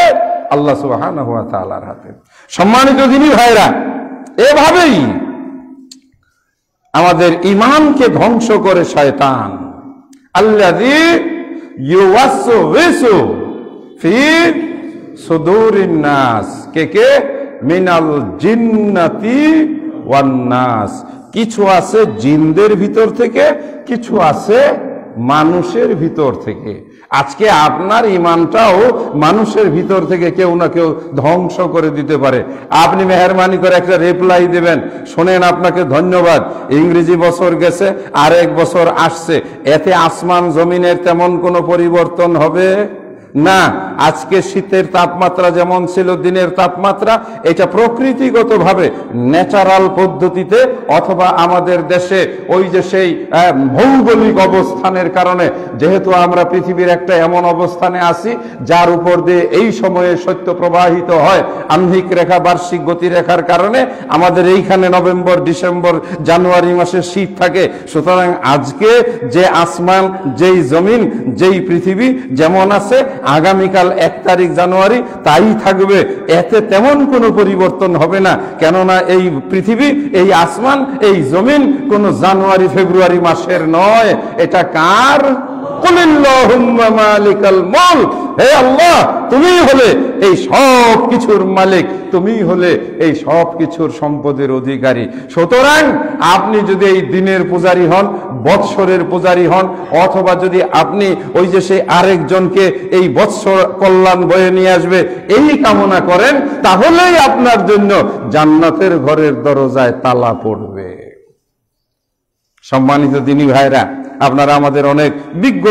আল্লাহ সুবহানাহু ওয়া তাআলার হাতে। সম্মানিত দিনী ভাইরা, এভাবেই আমাদের ঈমানকে ধ্বংস করে শয়তান। আল্লাযী ইউওয়াসওয়িসু ফি সুদুরিন নাস, কে মিনাল জিন্নাতি ওয়ান নাস। কিছু আছে জিনদের ভিতর থেকে, কিছু আছে মানুষের ভিতর থেকে। আজকে আপনার ঈমানটাও মানুষের ভিতর থেকে কেউ না কেউ ধ্বংস করে দিতে পারে। আপনি মেহেরবানি করে একটা রিপ্লাই দেবেন, শোনেন আপনাকে ধন্যবাদ, ইংরেজি বছর গেছে, আরেক বছর আসছে, এতে আসমান জমিনের তেমন কোনো পরিবর্তন হবে না। আজকে শীতের তাপমাত্রা যেমন ছিল দিনের তাপমাত্রা, এটা প্রকৃতিগতভাবে ন্যাচারাল পদ্ধতিতে, অথবা আমাদের দেশে ওই যে সেই ভৌগোলিক অবস্থানের কারণে, যেহেতু আমরা পৃথিবীর একটা এমন অবস্থানে আছি যার উপর দিয়ে এই সময়ে শৈত্য প্রবাহিত হয়, আহ্নিক রেখা, বার্ষিক গতিরেখার কারণে আমাদের এইখানে নভেম্বর, ডিসেম্বর, জানুয়ারি মাসে শীত থাকে। সুতরাং আজকে যে আসমান, যেই জমিন, যেই পৃথিবী যেমন আছে, আগামীকাল 1 তারিখ জানুয়ারি তাই থাকবে, এতে তেমন কোনো পরিবর্তন হবে না। কেননা এই পৃথিবী, এই আসমান, এই জমিন কোনো জানুয়ারি ফেব্রুয়ারি মাসের নয়, এটা কার? কুলিল্লাহুম্মা মালিকাল মুলক, হে আল্লাহ তুমি হলে এই সব কিছুর মালিক, তুমি হলে এই সব কিছুর সম্পদের অধিকারী। সুতরাং আপনি যদি এই দিনের পূজারী হন, বৎসরের পূজারী হন, অথবা যদি আপনি ওই যে সেই আরেকজনকে এই বৎসর কল্যাণ বয়ে নিয়ে আসবে এই কামনা করেন, তাহলেই আপনার জন্য জান্নাতের ঘরের দরজায় তালা পড়বে। সম্মানিত দিনী ভাইরা, আপনারা আমাদের অনেক বিজ্ঞ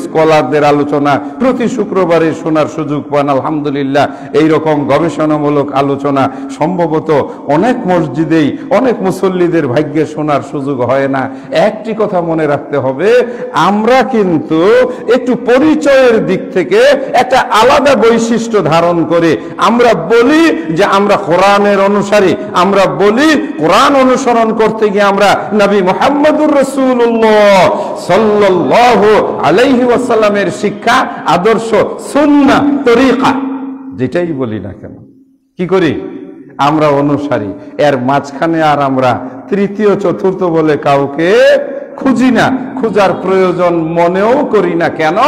স্কলারদের আলোচনা প্রতি শুক্রবারে শোনার সুযোগ পান। আলহামদুলিল্লাহ, এইরকম গবেষণামূলক আলোচনা সম্ভবত অনেক মসজিদেই অনেক মুসল্লিদের ভাগ্যে শোনার সুযোগ হয় না। একটি কথা মনে রাখতে হবে, আমরা কিন্তু একটু পরিচয়ের দিক থেকে একটা আলাদা বৈশিষ্ট্য ধারণ করে আমরা বলি যে আমরা কোরআনের অনুসারী, আমরা বলি কোরআন অনুসরণ করতে গিয়ে আমরা নবী মুহাম্মদুর রাসূলুল্লাহ সাল্লাল্লাহু আলাইহি ওয়াসাল্লামের শিক্ষা, আদর্শ, সুন্নাহ, তরিকা যেটাই বলি না কেন কি করি, আমরা অনুসারী। এর মাঝখানে আর আমরা তৃতীয় চতুর্থ বলে কাউকে খুঁজি না, খুঁজার প্রয়োজন মনেও করি না। কেন?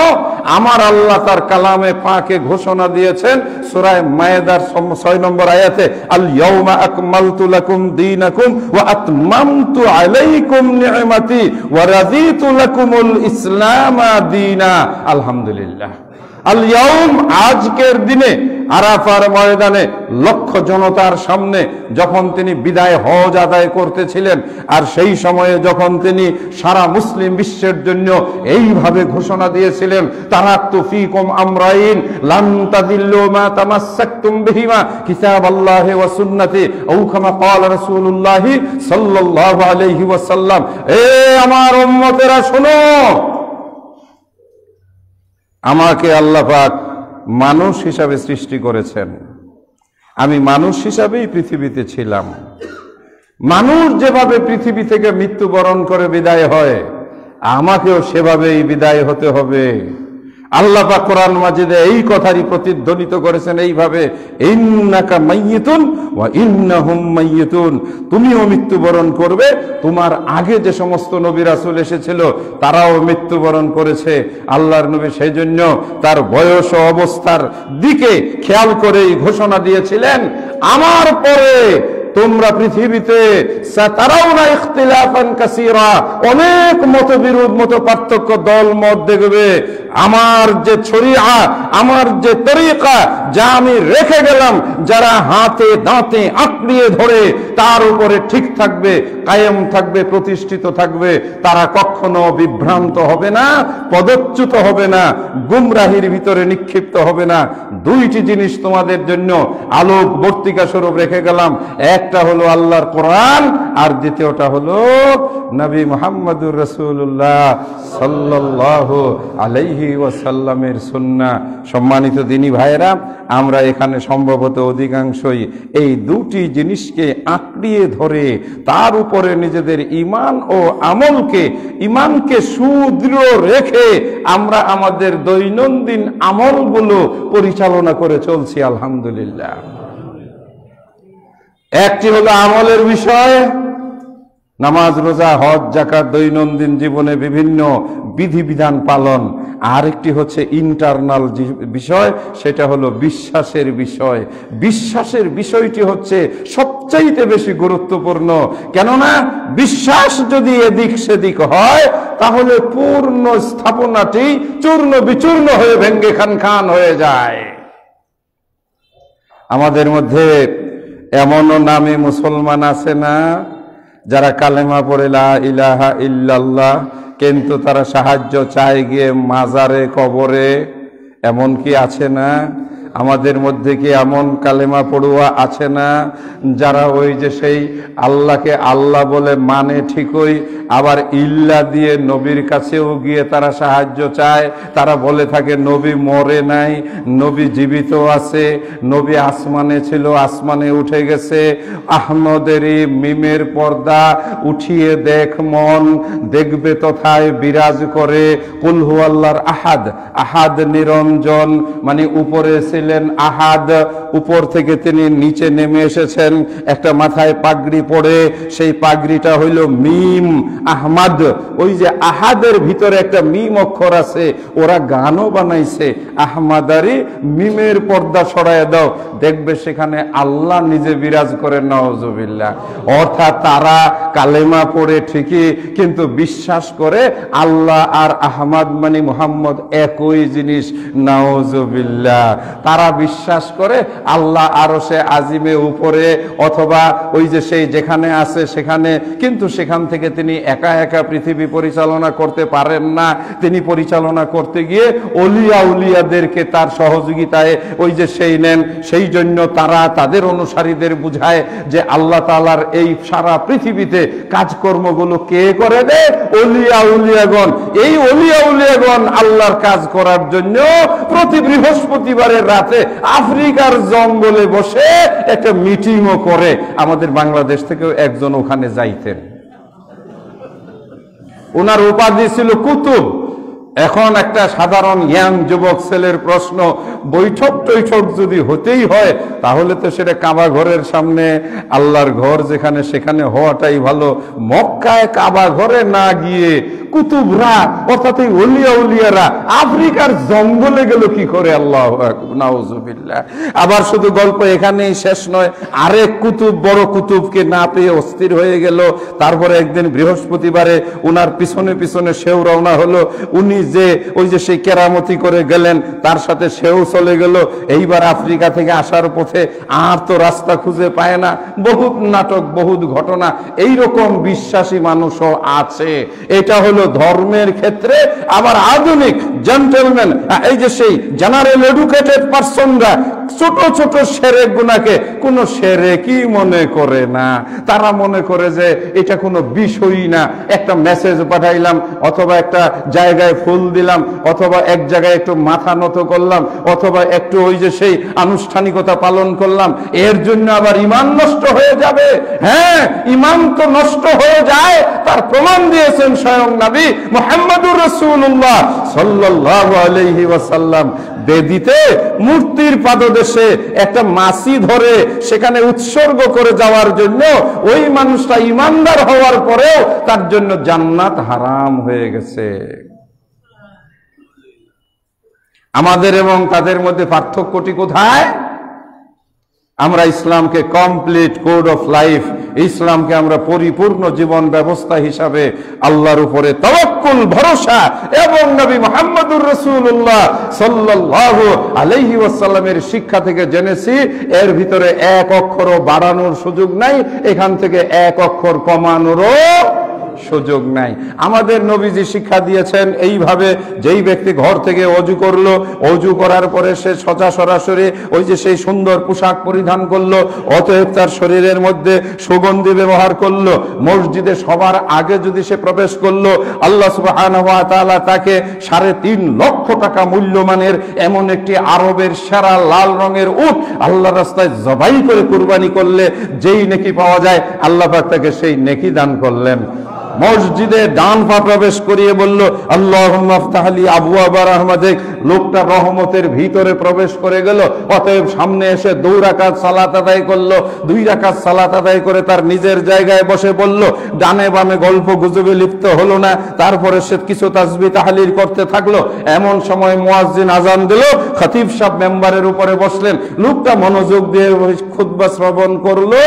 আমার আল্লাহ তার কালামে পাকে ঘোষণা দিয়েছেন সূরা মায়েদার 6 নম্বর আয়াতে, আল ইয়াউমা আকমালতু লাকুম দীনাকুম ওয়া আতমামতু আলাইকুম নি'মাতি ওয়া রাদিতু লাকুমুল ইসলামা দীনা। আলহামদুলিল্লাহ, আল ইয়াউম, আজকের দিনে আরাফার ময়দানে লক্ষ জনতার সামনে যখন তিনি বিদায় হজ আদায় করতেছিলেন, আর সেই সময়ে যখন তিনি সারা মুসলিম বিশ্বের জন্য এইভাবে ঘোষণা দিয়েছিলেন, তারাকতু ফীকুম আমরাইন লান তাদিল্লু মা তামাসসাকতুম বিহিমা কিতাবাল্লাহি ওয়া সুন্নতি আও কামা ক্বালা রাসূলুল্লাহ সাল্লাল্লাহু আলাইহি ওয়াসাল্লাম। এ আমার উম্মতেরা শোনো, আমাকে আল্লাহ পাক মানুষ হিসাবে সৃষ্টি করেছেন, আমি মানুষ হিসাবেই পৃথিবীতে ছিলাম। মানুষ যেভাবে পৃথিবী থেকে মৃত্যুবরণ করে বিদায় হয়, আমাকেও সেভাবেই বিদায় হতে হবে। আল্লাহ পাক কোরআন মাজিদে এই কথারই প্রতিধ্বনিত করেছেন এইভাবে, ইন্নাকা মাইয়িতুন ওয়া ইন্নাহুম মাইয়িতুন, তুমিও মৃত্যুবরণ করবে, তোমার আগে যে সমস্ত নবী রাসূল এসেছিল তারাও মৃত্যুবরণ করেছে। আল্লাহর নবী সেই জন্য তার বয়স ও অবস্থার দিকে খেয়াল করেই ঘোষণা দিয়েছিলেন, আমার পরে তোমরা পৃথিবীতে সাতারাউনা ইখতিলাফান কাসীরা, অনেক মতবিরোধ, মত পার্থক্য, দল মত দেখবে। আমার যে শরিয়া, আমার যে তরিকা, যা আমি রেখে গেলাম, যারা হাতে দাঁতে আঁকড়িয়ে ধরে তার উপরে ঠিক থাকবে, কায়েম থাকবে, প্রতিষ্ঠিত থাকবে, তারা কখনো বিভ্রান্ত হবে না, পদচ্যুত হবে না, গুমরাহির ভিতরে নিক্ষিপ্ত হবে না। দুইটি জিনিস তোমাদের জন্য আলোকবর্তিকা স্বরূপ রেখে গেলাম, একটা হলো আল্লাহর কোরআন, আর দ্বিতীয়টা হলো নবী মুহাম্মদুর রাসূলুল্লাহ সাল্লাল্লাহু আলাইহি ওয়াসাল্লামের সুন্নাহ। সম্মানিত দ্বীনী ভাইয়েরা, আমরা এখানে সম্ভবত অধিকাংশই এই দুটি জিনিসকে আঁকড়িয়ে ধরে তার উপরে নিজেদের ঈমান ও আমলকে, ঈমানকে সুদৃঢ় রেখে আমরা আমাদের দৈনন্দিন আমলগুলো পরিচালনা করে চলছি। আলহামদুলিল্লাহ। একটি হলো আমলের বিষয়, নামাজ, রোজা, হজ, যাকাত, দৈনন্দিন জীবনে বিভিন্ন বিধিবিধান পালন। আরেকটি হচ্ছে ইন্টারনাল বিষয়, সেটা হলো বিশ্বাসের বিষয়। বিশ্বাসের বিষয়টি হচ্ছে সবচাইতে বেশি গুরুত্বপূর্ণ, কেননা বিশ্বাস যদি এদিক সেদিক হয় তাহলে পূর্ণ স্থাপনাটি চূর্ণ বিচূর্ণ হয়ে ভেঙ্গে খান খান হয়ে যায়। আমাদের মধ্যে এমনও নামে মুসলমান আছে না যারা কালেমা পড়ে লা ইলাহা ইল্লাল্লাহ, কিন্তু তারা সাহায্য চায় গিয়ে মাজারে, কবরে? এমন কি আছে না? আমাদের মধ্যে কি এমন কালেমা পড়ুয়া আছে না যারা ওই যে সেই আল্লাহকে আল্লাহ বলে মানে ঠিকই, আবার ইল্লা দিয়ে নবীর কাছেও গিয়ে তারা সাহায্য চায়? তারা বলে থাকে নবী মরে নাই, নবী জীবিত আছে, নবী আসমানে ছিল, আসমানে উঠে গেছে। আহমদেরই মিমের পর্দা উঠিয়ে দেখ মন, দেখবে তথায় বিরাজ করে কুল হু আল্লাহর আহাদ, আহাদ নিরঞ্জন, মানে উপরে ছিলেন আহাদ, উপর থেকে তিনি নিচে নেমে এসেছেন একটা মাথায় পাগড়ি পরে, সেই পাগড়িটা হইল মিম আহমদ। ওই যে আহাদের ভিতরে একটা মিম অক্ষর আছে, ওরা গানও বানাইছে, আহমাদারি মিমের পর্দা সরাইয়া দাও, দেখবে সেখানে আল্লাহ নিজে বিরাজ করেন। নাউজুবিল্লাহ। অর্থাৎ তারা কালেমা পড়ে ঠিকই, কিন্তু বিশ্বাস করে আল্লাহ আর আহমদ মানে মুহাম্মদ একই জিনিস। নাউজুবিল্লাহ। তারা বিশ্বাস করে আল্লাহ আরশে আজিমে উপরে, অথবা ওই যে সেই যেখানে আছে সেখানে, কিন্তু সেখান থেকে তিনি একা একা পৃথিবী পরিচালনা করতে পারেন না। তিনি পরিচালনা করতে গিয়ে অলিয়া উলিয়াদেরকে তার সহযোগিতায় ওই যে সেই নেন। সেই জন্য তারা তাদের অনুসারীদের বুঝায় যে আল্লাহ তাআলার এই সারা পৃথিবীতে কাজকর্মগুলো কে করে দেয়? অলিয়া উলিয়াগণ। এই অলিয়া উলিয়াগণ আল্লাহর কাজ করার জন্য প্রতি বৃহস্পতিবারের রাতে আফ্রিকার জঙ্গলে বসে একটা মিটিংও করে। আমাদের বাংলাদেশ থেকেও একজন ওখানে যাইতেন, ওনার উপাধি ছিল কুতুব। এখন একটা সাধারণ ইয়াং যুবক ছেলের প্রশ্ন, বৈঠক টৈঠক যদি হতেই হয় তাহলে তো সেটা কাবা ঘরের সামনে, আল্লাহর ঘর যেখানে সেখানে হওয়াটাই ভালো। মক্কায় কাবা ঘরে না গিয়ে কুতুবরা অর্থাৎ এই ওলিয়া উলিয়ারা আফ্রিকার জঙ্গলে গেল কি করে? আল্লাহু আকবার, নাউজুবিল্লাহ। আবার শুধু গল্প এখানেই শেষ নয়, আরেক কুতুব বড় কুতুবকে না পেয়ে অস্থির হয়ে গেল। তারপরে একদিন বৃহস্পতিবারে উনার পিছনে পিছনে সেও রওনা হলো। উনি যে ওই যে সেই কেরামতি করে গেলেন, তার সাথে সেও চলে গেল। এইবার আফ্রিকা থেকে আসার পথে আর তো রাস্তা খুঁজে পায় না, বহুত নাটক, বহুত ঘটনা। এইরকম বিশ্বাসী মানুষও আছে। এটা হলো ধর্মের ক্ষেত্রে। আবার আধুনিক জেন্টলম্যান, এই যে সেই জেনারেল এডুকেটেড পারসনরা ছোট ছোট সেরেক গুনাহকে কোনো সেরেকই মনে করে না। তারা মনে করে যে এটা কোনো বিষয়ই না। একটা মেসেজ পাঠাইলাম, অথবা একটা জায়গায় ফুল দিলাম, অথবা এক জায়গায় একটু মাথা নত করলাম, অথবা একটু ওই যে সেই আনুষ্ঠানিকতা পালন করলাম, এর জন্য আবার ঈমান নষ্ট হয়ে যাবে? হ্যাঁ, ঈমান তো নষ্ট হয়ে যায়। তার প্রমাণ দিয়েছেন স্বয়ং নবী মুহাম্মদুর রাসূলুল্লাহ সাল্লাল্লাহু আলাইহি ওয়াসাল্লাম। বেদিতে মূর্তির পাদদেশে একটা মাছি ধরে সেখানে উৎসর্গ করে যাওয়ার জন্য ওই মানুষটা ঈমানদার হওয়ার পরেও তার জন্য জান্নাত হারাম হয়ে গেছে। আমাদের এবং তাদের মধ্যে পার্থক্যটি কোথায়? আমরা ইসলামকে কমপ্লিট কোড অফ লাইফ, ইসলামকে আমরা পরিপূর্ণ জীবন ব্যবস্থা হিসাবে আল্লাহর উপরে তাওয়াক্কুল, ভরসা এবং নবী মুহাম্মদুর রাসূলুল্লাহ সাল্লাল্লাহু আলাইহি ওয়াসাল্লামের শিক্ষা থেকে জেনেছি এর ভিতরে এক অক্ষরও বাড়ানোর সুযোগ নাই, এখান থেকে এক অক্ষর কমানোরও সুযোগ নাই। আমাদের নবীজি শিক্ষা দিয়েছেন এইভাবে, যেই ব্যক্তি ঘর থেকে অজু করলো, অজু করার পরে সে সোজা সরাসরি ওই যে সেই সুন্দর পোশাক পরিধান করলো, অতএব তার শরীরের মধ্যে সুগন্ধি ব্যবহার করলো, মসজিদে সবার আগে যদি সে প্রবেশ করলো, আল্লাহ সুবহানাহু ওয়া তাআলা তাকে 3.5 লক্ষ টাকা মূল্যমানের এমন একটি আরবের সেরা লাল রঙের উট আল্লাহর রাস্তায় জবাই করে কুরবানি করলে যেই নেকি পাওয়া যায়, আল্লাহ পাক তাকে সেই নেকি দান করলেন। মসজিদে ডান পা প্রবেশ করিয়ে বলল, আল্লাহুম্মা আফতাহ লি আবওয়াবা রাহমাতিক। লোকটা রহমতের ভিতরে প্রবেশ করে গেল। অতএব সামনে এসে 2 রাকাত সালাত আদায় করলো। 2 রাকাত সালাত আদায় করে তার নিজের জায়গায় বসে বলল, ডানে বামে গল্প গুজবে লিপ্ত হলো না। তারপরে সে কিছু তাসবিহ তাহলিল করতে থাকলো। এমন সময় মুয়াজ্জিন আজান দিল, খতিব সাহেব মেম্বারের উপরে বসলেন। লোকটা মনোযোগ দিয়ে খুতবা শ্রবণ করলো।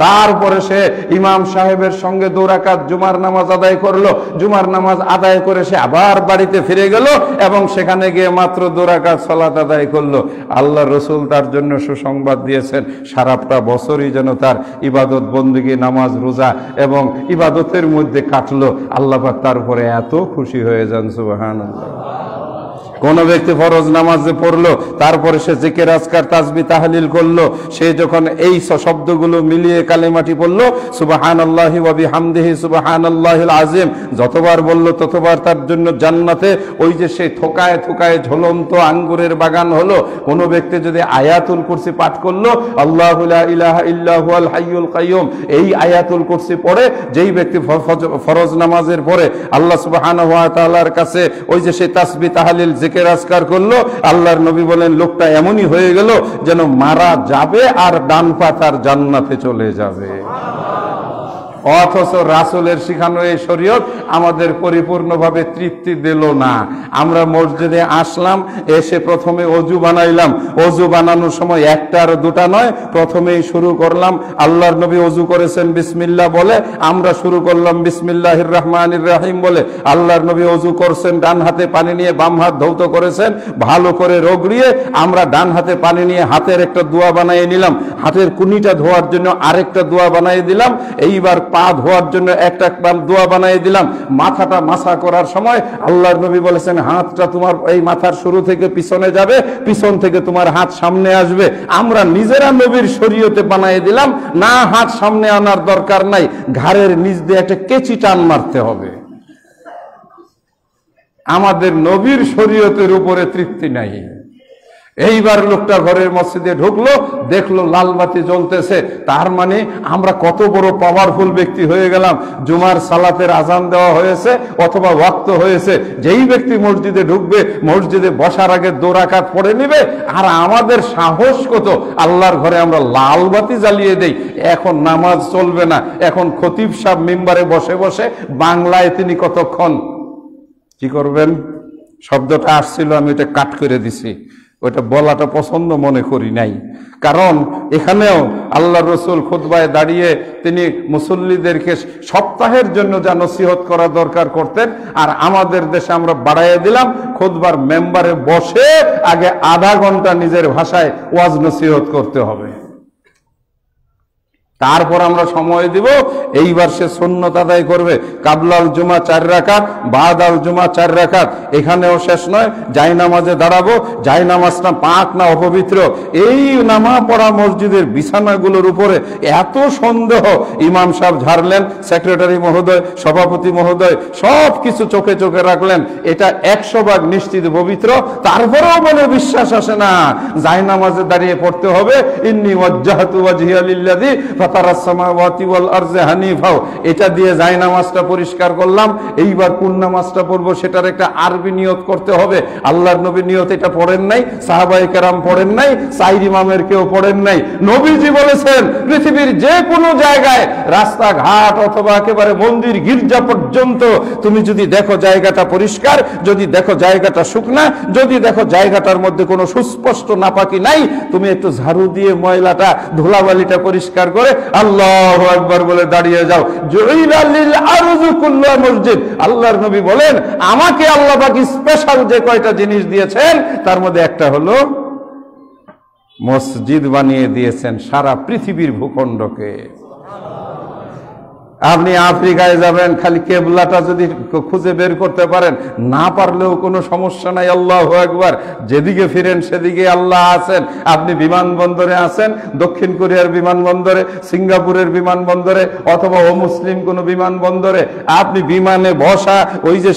তারপরে সে ইমাম সাহেবের সঙ্গে 2 রাকাত জুমার নামাজ আদায় করলো। জুমার নামাজ আদায় করে সে আবার বাড়িতে ফিরে গেল এবং সেখানে গিয়ে মাত্র 2 রাকাত সালাত আদায় করলো। আল্লাহ রসুল তার জন্য সুসংবাদ দিয়েছেন, সারাটা বছরই যেন তার ইবাদত বন্দেগী, নামাজ রোজা এবং ইবাদতের মধ্যে কাটলো। আল্লাহ পাক তার উপরে এত খুশি হয়ে যান, সুবহানাল্লাহ। কোন ব্যক্তি ফরজ নামাজে পড়লো, তারপরে সে জিকির আজকার তাসবিহ তাহলিল করলো, সে যখন এই শব্দগুলো মিলিয়ে কালেমাটি পড়লো, সুবহানাল্লাহি ওয়া বিহামদিহি সুবহানাল্লাহিল আযীম, যতবার বললো ততবার তার জন্য জান্নাতে ওই যে সেই থোকায় থোকায় ঝুলন্ত আঙ্গুরের বাগান হলো। কোন ব্যক্তি যদি আয়াতুল কুরসি পাঠ করলো, আল্লাহু লা ইলাহা ইল্লা হুয়াল হাইয়ুল কাইয়ুম, এই আয়াতুল কুরসি পড়ে যেই ব্যক্তি ফরজ নামাজের পরে আল্লাহ সুবহানাহু ওয়া তাআলার কাছে ওই যে সেই তাসবিহ তাহলিল জিকির আজকার করলো, আল্লাহর নবী বলেন লোকটা এমনই হয়ে গেল যেন মারা যাবে আর ডান পা তার জান্নাতে চলে যাবে। অথচ রাসূলের শিখানো এই শরীয়ত আমাদের পরিপূর্ণভাবে তৃপ্তি দিল না। আমরা মসজিদে আসলাম, এসে প্রথমে অজু বানাইলাম, অজু বানানোর সময় একটা আর দুটা নয়, প্রথমেই শুরু করলাম আল্লাহর নবী অজু করেছেন বিসমিল্লাহ বলে, আমরা শুরু করলাম বিসমিল্লাহির রহমানির রহিম বলে। আল্লাহর নবী অজু করছেন, ডান হাতে পানি নিয়ে বাম হাত ধৌত করেছেন ভালো করে রগড়িয়ে, আমরা ডান হাতে পানি নিয়ে হাতের একটা দোয়া বানিয়ে নিলাম, হাতের কুনিটা ধোয়ার জন্য আরেকটা দোয়া বানিয়ে দিলাম, এইবার পা ধোয়ার জন্য একটা দোয়া বানিয়ে দিলাম। মাথাটা মাসা করার সময় আল্লাহর নবী বলেছেন হাতটা তোমার এই মাথার শুরু থেকে পিছনে যাবে, পিছন থেকে তোমার হাত সামনে আসবে। আমরা নিজেরা নবীর শরীয়তে বানিয়ে দিলাম, না হাত সামনে আনার দরকার নাই, ঘাড়ের নিচ দিয়ে একটা কেচি টান মারতে হবে। আমাদের নবীর শরীয়তের উপরে তৃপ্তি নাই। এইবার লোকটা ঘরের মসজিদে ঢুকলো, দেখলো লাল বাতি জ্বলতেছে, তার মানে আমরা কত বড় পাওয়ারফুল ব্যক্তি হয়ে গেলাম। জুমার সালাতের আজান দেওয়া হয়েছে অথবা ওয়াক্ত হয়েছে, যেই ব্যক্তি মসজিদে ঢুকবে মসজিদে বসার আগে 2 রাকাত পড়ে নিবে। আর আমাদের সাহস কত, আল্লাহর ঘরে আমরা লাল বাতি জ্বালিয়ে দেই। এখন নামাজ চলবে না, এখন খতিব সাহেব মিম্বারে বসে বসে বাংলায় তিনি কতক্ষণ কি করবেন? শব্দটা আসছিল, আমি এটা কাট করে দিছি, ওটা বলাটা পছন্দ মনে করি নাই। কারণ এখানেও আল্লাহর রাসূল খুতবায় দাঁড়িয়ে তিনি মুসল্লিদেরকে সপ্তাহের জন্য যা নসিহত করা দরকার করতেন, আর আমাদের দেশে আমরা বাড়াইয়া দিলাম খুতবার মেম্বারে বসে আগে আধা ঘন্টা নিজের ভাষায় ওয়াজ নসিহত করতে হবে, তারপর আমরা সময় দিব। এইবার সে সুন্নত আদায় করবে, কাবলাল জুমা 4 রাকাত, বাদাল জুমা 4 রাকাত। এখানেও শেষ নয়, জায়নামাজে দাঁড়াবো, জায়নামাজটা পাক না অপবিত্র, এই নামা পড়া মসজিদের বিছানাগুলোর উপরে এত সন্দেহ। ইমাম সাহেব ঝাড়লেন, সেক্রেটারি মহোদয়, সভাপতি মহোদয় সব কিছু চোখে চোখে রাখলেন, এটা 100 ভাগ নিশ্চিত পবিত্র, তারপরেও মনে বিশ্বাস আসে না। জায়নামাজে দাঁড়িয়ে পড়তে হবে ইন্নী ওয়াজ্জাহতু ওয়াজহিয়া লিল্লাযী ফাতারাস সামাওয়াতি ওয়াল আরযি হানিফাও, এটা দিয়ে জায়নামাজটা পরিষ্কার করলাম। এইবার কোন নামাজটা পড়বো সেটার একটা আরবি নিয়ত করতে হবে। আল্লাহর নবী নিয়ত এটা পড়েন নাই, সাহাবায়ে কেরাম পড়েন নাই, 4 ইমামের কেউ পড়েন নাই। নবীজি বলেছেন পৃথিবীর যে কোনো জায়গায়, রাস্তাঘাট অথবা একেবারে মন্দির গির্জা পর্যন্ত তুমি যদি দেখো জায়গাটা পরিষ্কার, যদি দেখো জায়গাটা শুকনা, যদি দেখো জায়গাটার মধ্যে কোনো সুস্পষ্ট নাপাকি নাই, তুমি একটু ঝাড়ু দিয়ে ময়লাটা ধুলাবালিটা পরিষ্কার করে আল্লাহু আকবার বলে দাঁড়িয়ে যাও। জুইলা লিল আরযু কুল্লুহা মসজিদ। আল্লাহর নবী বলেন আমাকে আল্লাহ পাক স্পেশাল যে কয়টা জিনিস দিয়েছেন তার মধ্যে একটা হলো মসজিদ বানিয়ে দিয়েছেন সারা পৃথিবীর ভূখণ্ডকে। আপনি আফ্রিকায় যাবেন, খালি কেবলাটা যদি খুঁজে বের করতে পারেন, না পারলেও কোনো সমস্যা নাই, আল্লাহু আকবার, যেদিকে ফিরেন সেদিকে আল্লাহ আছেন। আপনি বিমানবন্দরে আছেন, দক্ষিণ কোরিয়ার বিমানবন্দরে, সিঙ্গাপুরের বিমানবন্দরে অথবা অমুসলিম কোনো বিমানবন্দরে, আপনি বিমানে বসা ওই যে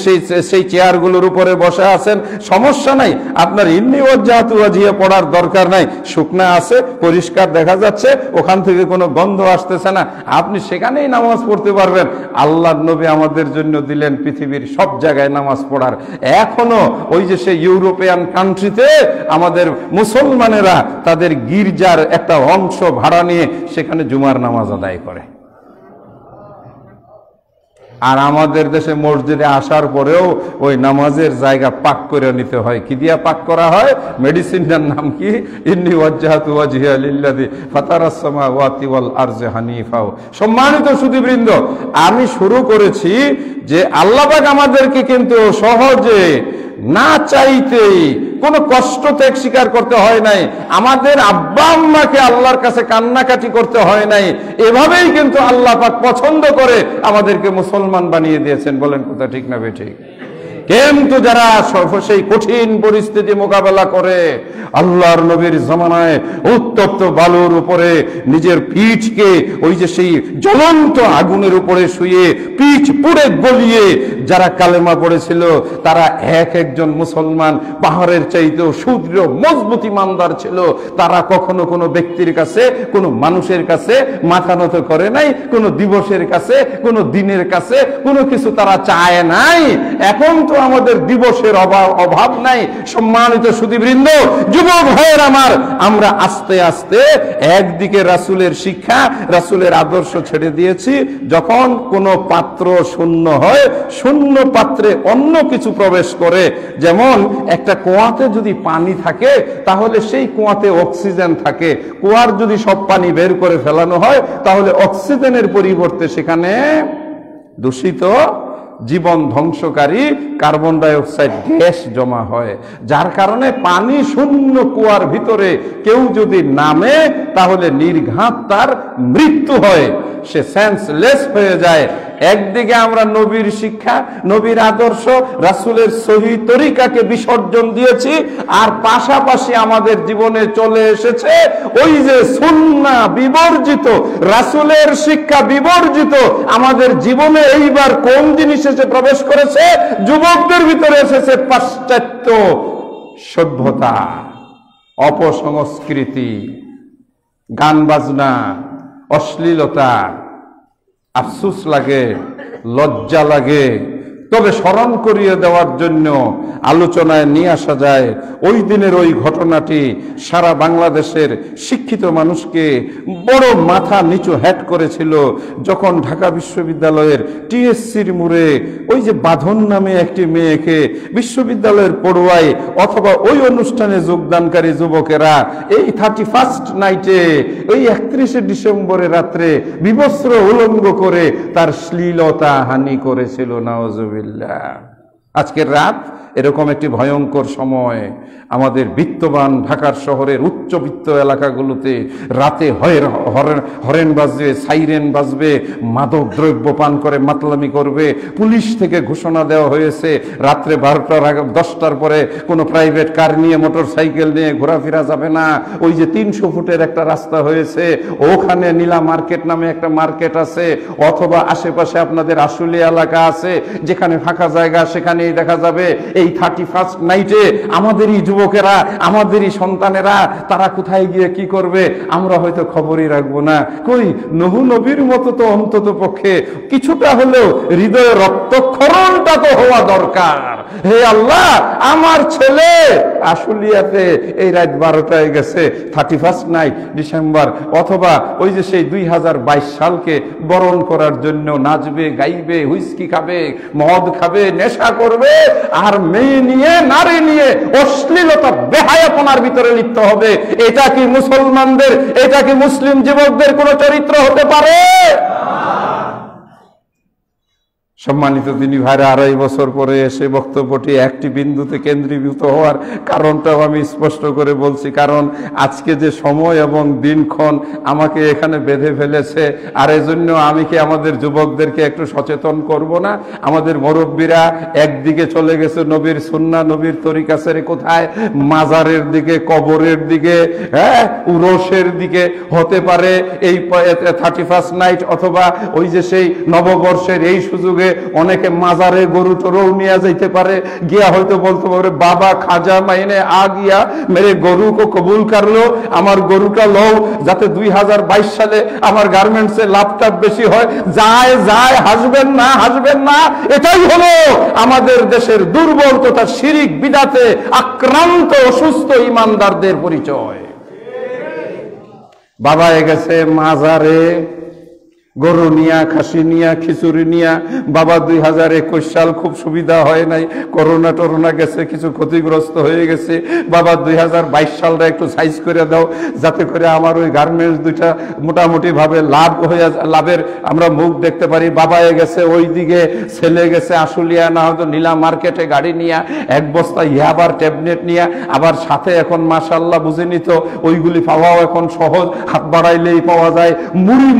সেই চেয়ারগুলোর উপরে বসে আছেন, সমস্যা নাই, আপনার ইন্নী ওয়াজ্জাহতু ওয়াজহিয়া পড়ার দরকার নাই, শুকনা আছে, পরিষ্কার দেখা যাচ্ছে, ওখান থেকে কোনো গন্ধ আসতেছে না, আপনি সেখানেই নামাজ পড়তে পারবেন। আল্লাহর নবী আমাদের জন্য দিলেন পৃথিবীর সব জায়গায় নামাজ পড়ার। এখনো ওই যে সেই ইউরোপিয়ান কান্ট্রিতে আমাদের মুসলমানেরা তাদের গির্জার একটা অংশ ভাড়া নিয়ে সেখানে জুমার নামাজ আদায় করে। আর আমাদের দেশে মসজিদে আসার পরেও ওই নামাজের জায়গা পাক করে নিতে হয়। কি দিয়া পাক করা হয়? মেডিসিনটার নাম কি? ইন্নী ওয়াজ্জাহতু ওয়াজহিয়া লিল্লাযী ফাতারাস সামাওয়াতি ওয়াল আরযি হানিফাও। সম্মানিত সুধীবৃন্দ, আমি শুরু করেছি যে আল্লাহ পাক আমাদেরকে কিন্তু সহজে না চাইতেই কোনো কষ্ট ত্যাগ স্বীকার করতে হয় নাই, আমাদের আব্বা আম্মাকে আল্লাহর কাছে কান্নাকাটি করতে হয় নাই, এভাবেই কিন্তু আল্লাহ পাক পছন্দ করে আমাদেরকে মুসলমান বানিয়ে দিয়েছেন। বলেন কথা ঠিক না বেঠিক? কিন্তু যারা সেই কঠিন পরিস্থিতি মোকাবেলা করে আল্লাহর নবীর জামানায় উত্তপ্ত বালুর উপরে নিজের পিঠকে ওই যে সেই জ্বলন্ত আগুনের উপরে শুয়ে পিঠ পুড়ে গলিয়ে যারা কালেমা পড়েছিল তারা এক একজন মুসলমান পাহাড়ের চাইতেও সুদৃঢ় মজবুত ইমানদার ছিল। তারা কখনো কোনো ব্যক্তির কাছে, কোনো মানুষের কাছে মাথা নত করে নাই, কোনো দিবসের কাছে, কোনো দিনের কাছে কোনো কিছু তারা চায় নাই। এখন তো আমাদের দিবসের অভাব নাই। সম্মানিত সুধীবৃন্দ, যুবক ভাইয়ের আমার, আমরা আস্তে আস্তে একদিকে রাসূলের শিক্ষা, রাসূলের আদর্শ ছেড়ে দিয়েছি। যখন কোনো পাত্র শূন্য হয়, শূন্য পাত্রে অন্য কিছু প্রবেশ করে, যেমন একটা কুয়াতে যদি পানি থাকে তাহলে সেই কুয়াতে অক্সিজেন থাকে। কুয়ার যদি সব পানি বের করে ফেলানো হয় তাহলে অক্সিজেনের পরিবর্তে সেখানে দূষিত, জীবন ধ্বংসকারী কার্বন ডাই অক্সাইড গ্যাস জমা হয়, যার কারণে পানি শূন্য কুয়ার ভিতরে কেউ যদি নামে তাহলে নির্ঘাত তার মৃত্যু হয়, সে সেন্সলেস হয়ে যায়। একদিকে আমরা নবীর শিক্ষা, নবীর আদর্শ, রাসূলের সহি তরিকাকে বিসর্জন দিয়েছি, আর পাশাপাশি আমাদের জীবনে চলে এসেছে ওই যে সুন্নাহ বিবর্জিত, রাসূলের শিক্ষা বিবর্জিত আমাদের জীবনে এইবার কোন জিনিস এসে প্রবেশ করেছে? যুবকদের ভিতরে এসেছে পাশ্চাত্য সভ্যতা, অপসংস্কৃতি, গান বাজনা, অশ্লীলতা। আফসোস লাগে, লজ্জা লাগে, তবে স্মরণ করিয়ে দেওয়ার জন্য আলোচনায় নিয়ে আসা যায় ওই দিনের ওই ঘটনাটি সারা বাংলাদেশের শিক্ষিত মানুষকে বড় মাথা নিচু হ্যাট করেছিল, যখন ঢাকা বিশ্ববিদ্যালয়ের টিএসসির মোড়ে ওই যে বাঁধন নামে একটি মেয়েকে বিশ্ববিদ্যালয়ের পড়ুয়াই অথবা ওই অনুষ্ঠানে যোগদানকারী যুবকেরা এই 31st নাইটে, ওই 31শে ডিসেম্বরের রাত্রে বিবস্ত্র উলঙ্গ করে তার শ্লীলতা হানি করেছিল। নাউজুবিল্লাহ। আজকের রাত এরকম একটি ভয়ঙ্কর সময়। আমাদের বিত্তবান ঢাকার শহরের উচ্চবিত্ত এলাকাগুলোতে রাতে হরেন বাজবে, সাইরেন বাজবে, মাদক দ্রব্য পান করে মাতলামি করবে। পুলিশ থেকে ঘোষণা দেওয়া হয়েছে রাত্রে 12টার আগে 10টার পরে কোনো প্রাইভেট কার নিয়ে, মোটর সাইকেল নিয়ে ঘোরাফেরা যাবে না। ওই যে 300 ফুটের একটা রাস্তা হয়েছে, ওখানে নীলা মার্কেট নামে একটা মার্কেট আছে, অথবা আশেপাশে আপনাদের আশুলিয়া এলাকা আছে যেখানে ফাঁকা জায়গা, সেখানেই দেখা যাবে এই 31st নাইটে আমাদেরই যুবকেরা, আমাদেরই সন্তানেরা তারা কোথায় গিয়ে কি করবে আমরা হয়তো খবরই রাখবো না। কই নূহ নবীর মতো তো অন্তত পক্ষে কিছুটা হলেও হৃদয়ে রক্তক্ষরণটা তো হওয়া দরকার। হে আল্লাহ, আমার ছেলে আশুলিয়াতে এই রাত 12টায় গেছে, 31st নাইট ডিসেম্বর, অথবা ওই যে সেই 2022 সালকে বরণ করার জন্য নাচবে, গাইবে, হুইস্কি খাবে, মদ খাবে, নেশা করবে, আর মেয়ে নিয়ে, নারী নিয়ে অশ্লীলতা বেহায়াপনার ভিতরে লিপ্ত হবে। এটা কি মুসলমানদের, এটা কি মুসলিম যুবকদের কোন চরিত্র হতে পারে? সম্মানিত দিনী ভাইরা, 2.5 বছর পরে এসে বক্তব্যটি একটি বিন্দুতে কেন্দ্রীভূত হওয়ার কারণটাও আমি স্পষ্ট করে বলছি, কারণ আজকে যে সময় এবং দিনক্ষণ আমাকে এখানে বেঁধে ফেলেছে, আর এজন্য আমি কি আমাদের যুবকদেরকে একটু সচেতন করব না? আমাদের মুরব্বীরা একদিকে চলে গেছে নবীর সুন্নাহ, নবীর তরিকা ছেড়ে কোথায়? মাজারের দিকে, কবরের দিকে, হ্যাঁ, উরসের দিকে। হতে পারে এই 31st নাইট অথবা ওই যে সেই নববর্ষের এই সুযোগে অনেকে মাজারে গরু টরও নিয়ে যাইতে পারে, গিয়া হয়তো বলতে পারে বাবা খাজা মাইনে আ গিয়া মেরে গরু কো কবুল করলো, আমার গরুটা লও যাতে 2022 সালে আমার গার্মেন্টসে লাভটা বেশি হয়। যায় যায়, হাসবেন না, হাসবেন না। এটাই হলো আমাদের দেশের দুর্বল তথা শিরিক বিদাতে আক্রান্ত অসুস্থ ইমানদারদের পরিচয়। বাবা গেছে মাজারে গরু নিয়া, খাসি নিয়া, খিচুড়ি নিয়া। বাবা 2021 সাল খুব সুবিধা হয় নাই, করোনা টরোনা গেছে, কিছু ক্ষতিগ্রস্ত হয়ে গেছে। বাবা 2022 সালটা একটু সাইজ করে দাও যাতে করে আমার ওই গার্মেন্টস দুইটা মোটামুটি ভাবে লাভের আমরা মুখ দেখতে পারি। বাবা গেছে ওই দিকে, ছেলে গেছে আশুলিয়া না হয়তো নীলা মার্কেটে গাড়ি নিয়া, 1 বস্তা ইয়াবার ট্যাবলেট নিয়া, আবার সাথে এখন মাশাআল্লাহ বুঝেনি তো ওইগুলি পাওয়াও এখন সহজ, হাত বাড়াইলেই পাওয়া যায়। মুড়ি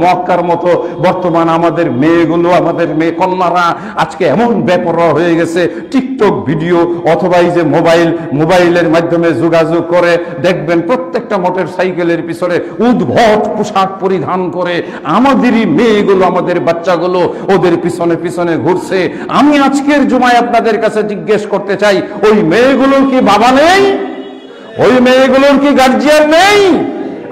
মক্কার মতো বর্তমান আমাদের মেয়েগুলো, আমাদের মেয়ে কন্যারা আজকে এমন বেপরোয়া হয়ে গেছে, টিকটক ভিডিও অথবা এই যে মোবাইলের মাধ্যমে যোগাযোগ করে দেখবেন প্রত্যেকটা মোটর সাইকেলের পিছনে উদ্ভট পোশাক পরিধান করে আমাদেরই মেয়েগুলো, আমাদের বাচ্চাগুলো ওদের পিছনে পিছনে ঘুরছে। আমি আজকের জুমায় আপনাদের কাছে জিজ্ঞেস করতে চাই, ওই মেয়েগুলোর কি বাবা নেই? ওই মেয়েগুলোর কি গার্জিয়ান নেই?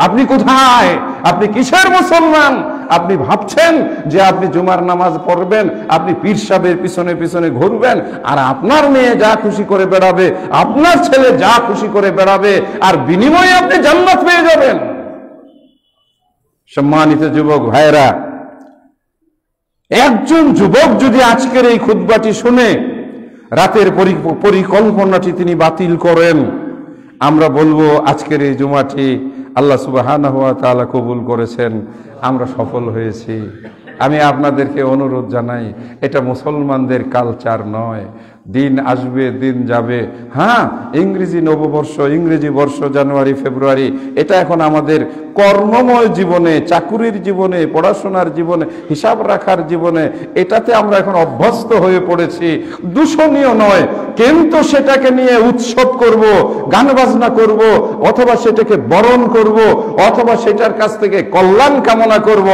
আপনি কোথায়? আপনি কিসের মুসলমান? আপনি ভাবছেন যে আপনি জুমার নামাজ পড়বেন, আপনি পীর সাহেবের পিছনে পিছনে ঘুরবেন, আর আপনার মেয়ে যা খুশি করে বেড়াবে, আপনার ছেলে যা খুশি করে বেড়াবে, আর বিনিময়ে আপনি জান্নাত পেয়ে যাবেন। সম্মানিত যুবক ভাইরা, একজন যুবক যদি আজকের এই খুতবাটি শুনে রাতের পরিকল্পনাটি তিনি বাতিল করেন, আমরা বলবো আজকের এই জুমাটি আল্লাহ সুবহানাহু ওয়া তাআলা কবুল করেছেন, আমরা সফল হয়েছি। আমি আপনাদেরকে অনুরোধ জানাই, এটা মুসলমানদের কালচার নয়। দিন আসবে, দিন যাবে। হ্যাঁ, ইংরেজি নববর্ষ, ইংরেজি বর্ষ জানুয়ারি ফেব্রুয়ারি, এটা এখন আমাদের কর্মময় জীবনে, চাকুরির জীবনে, পড়াশোনার জীবনে, হিসাব রাখার জীবনে, এটাতে আমরা এখন অভ্যস্ত হয়ে পড়েছি। দূষণীয় নয়, কিন্তু সেটাকে নিয়ে উৎসব করব, গান বাজনা করব, অথবা সেটাকে বরণ করব, অথবা সেটার কাছ থেকে কল্যাণ কামনা করব,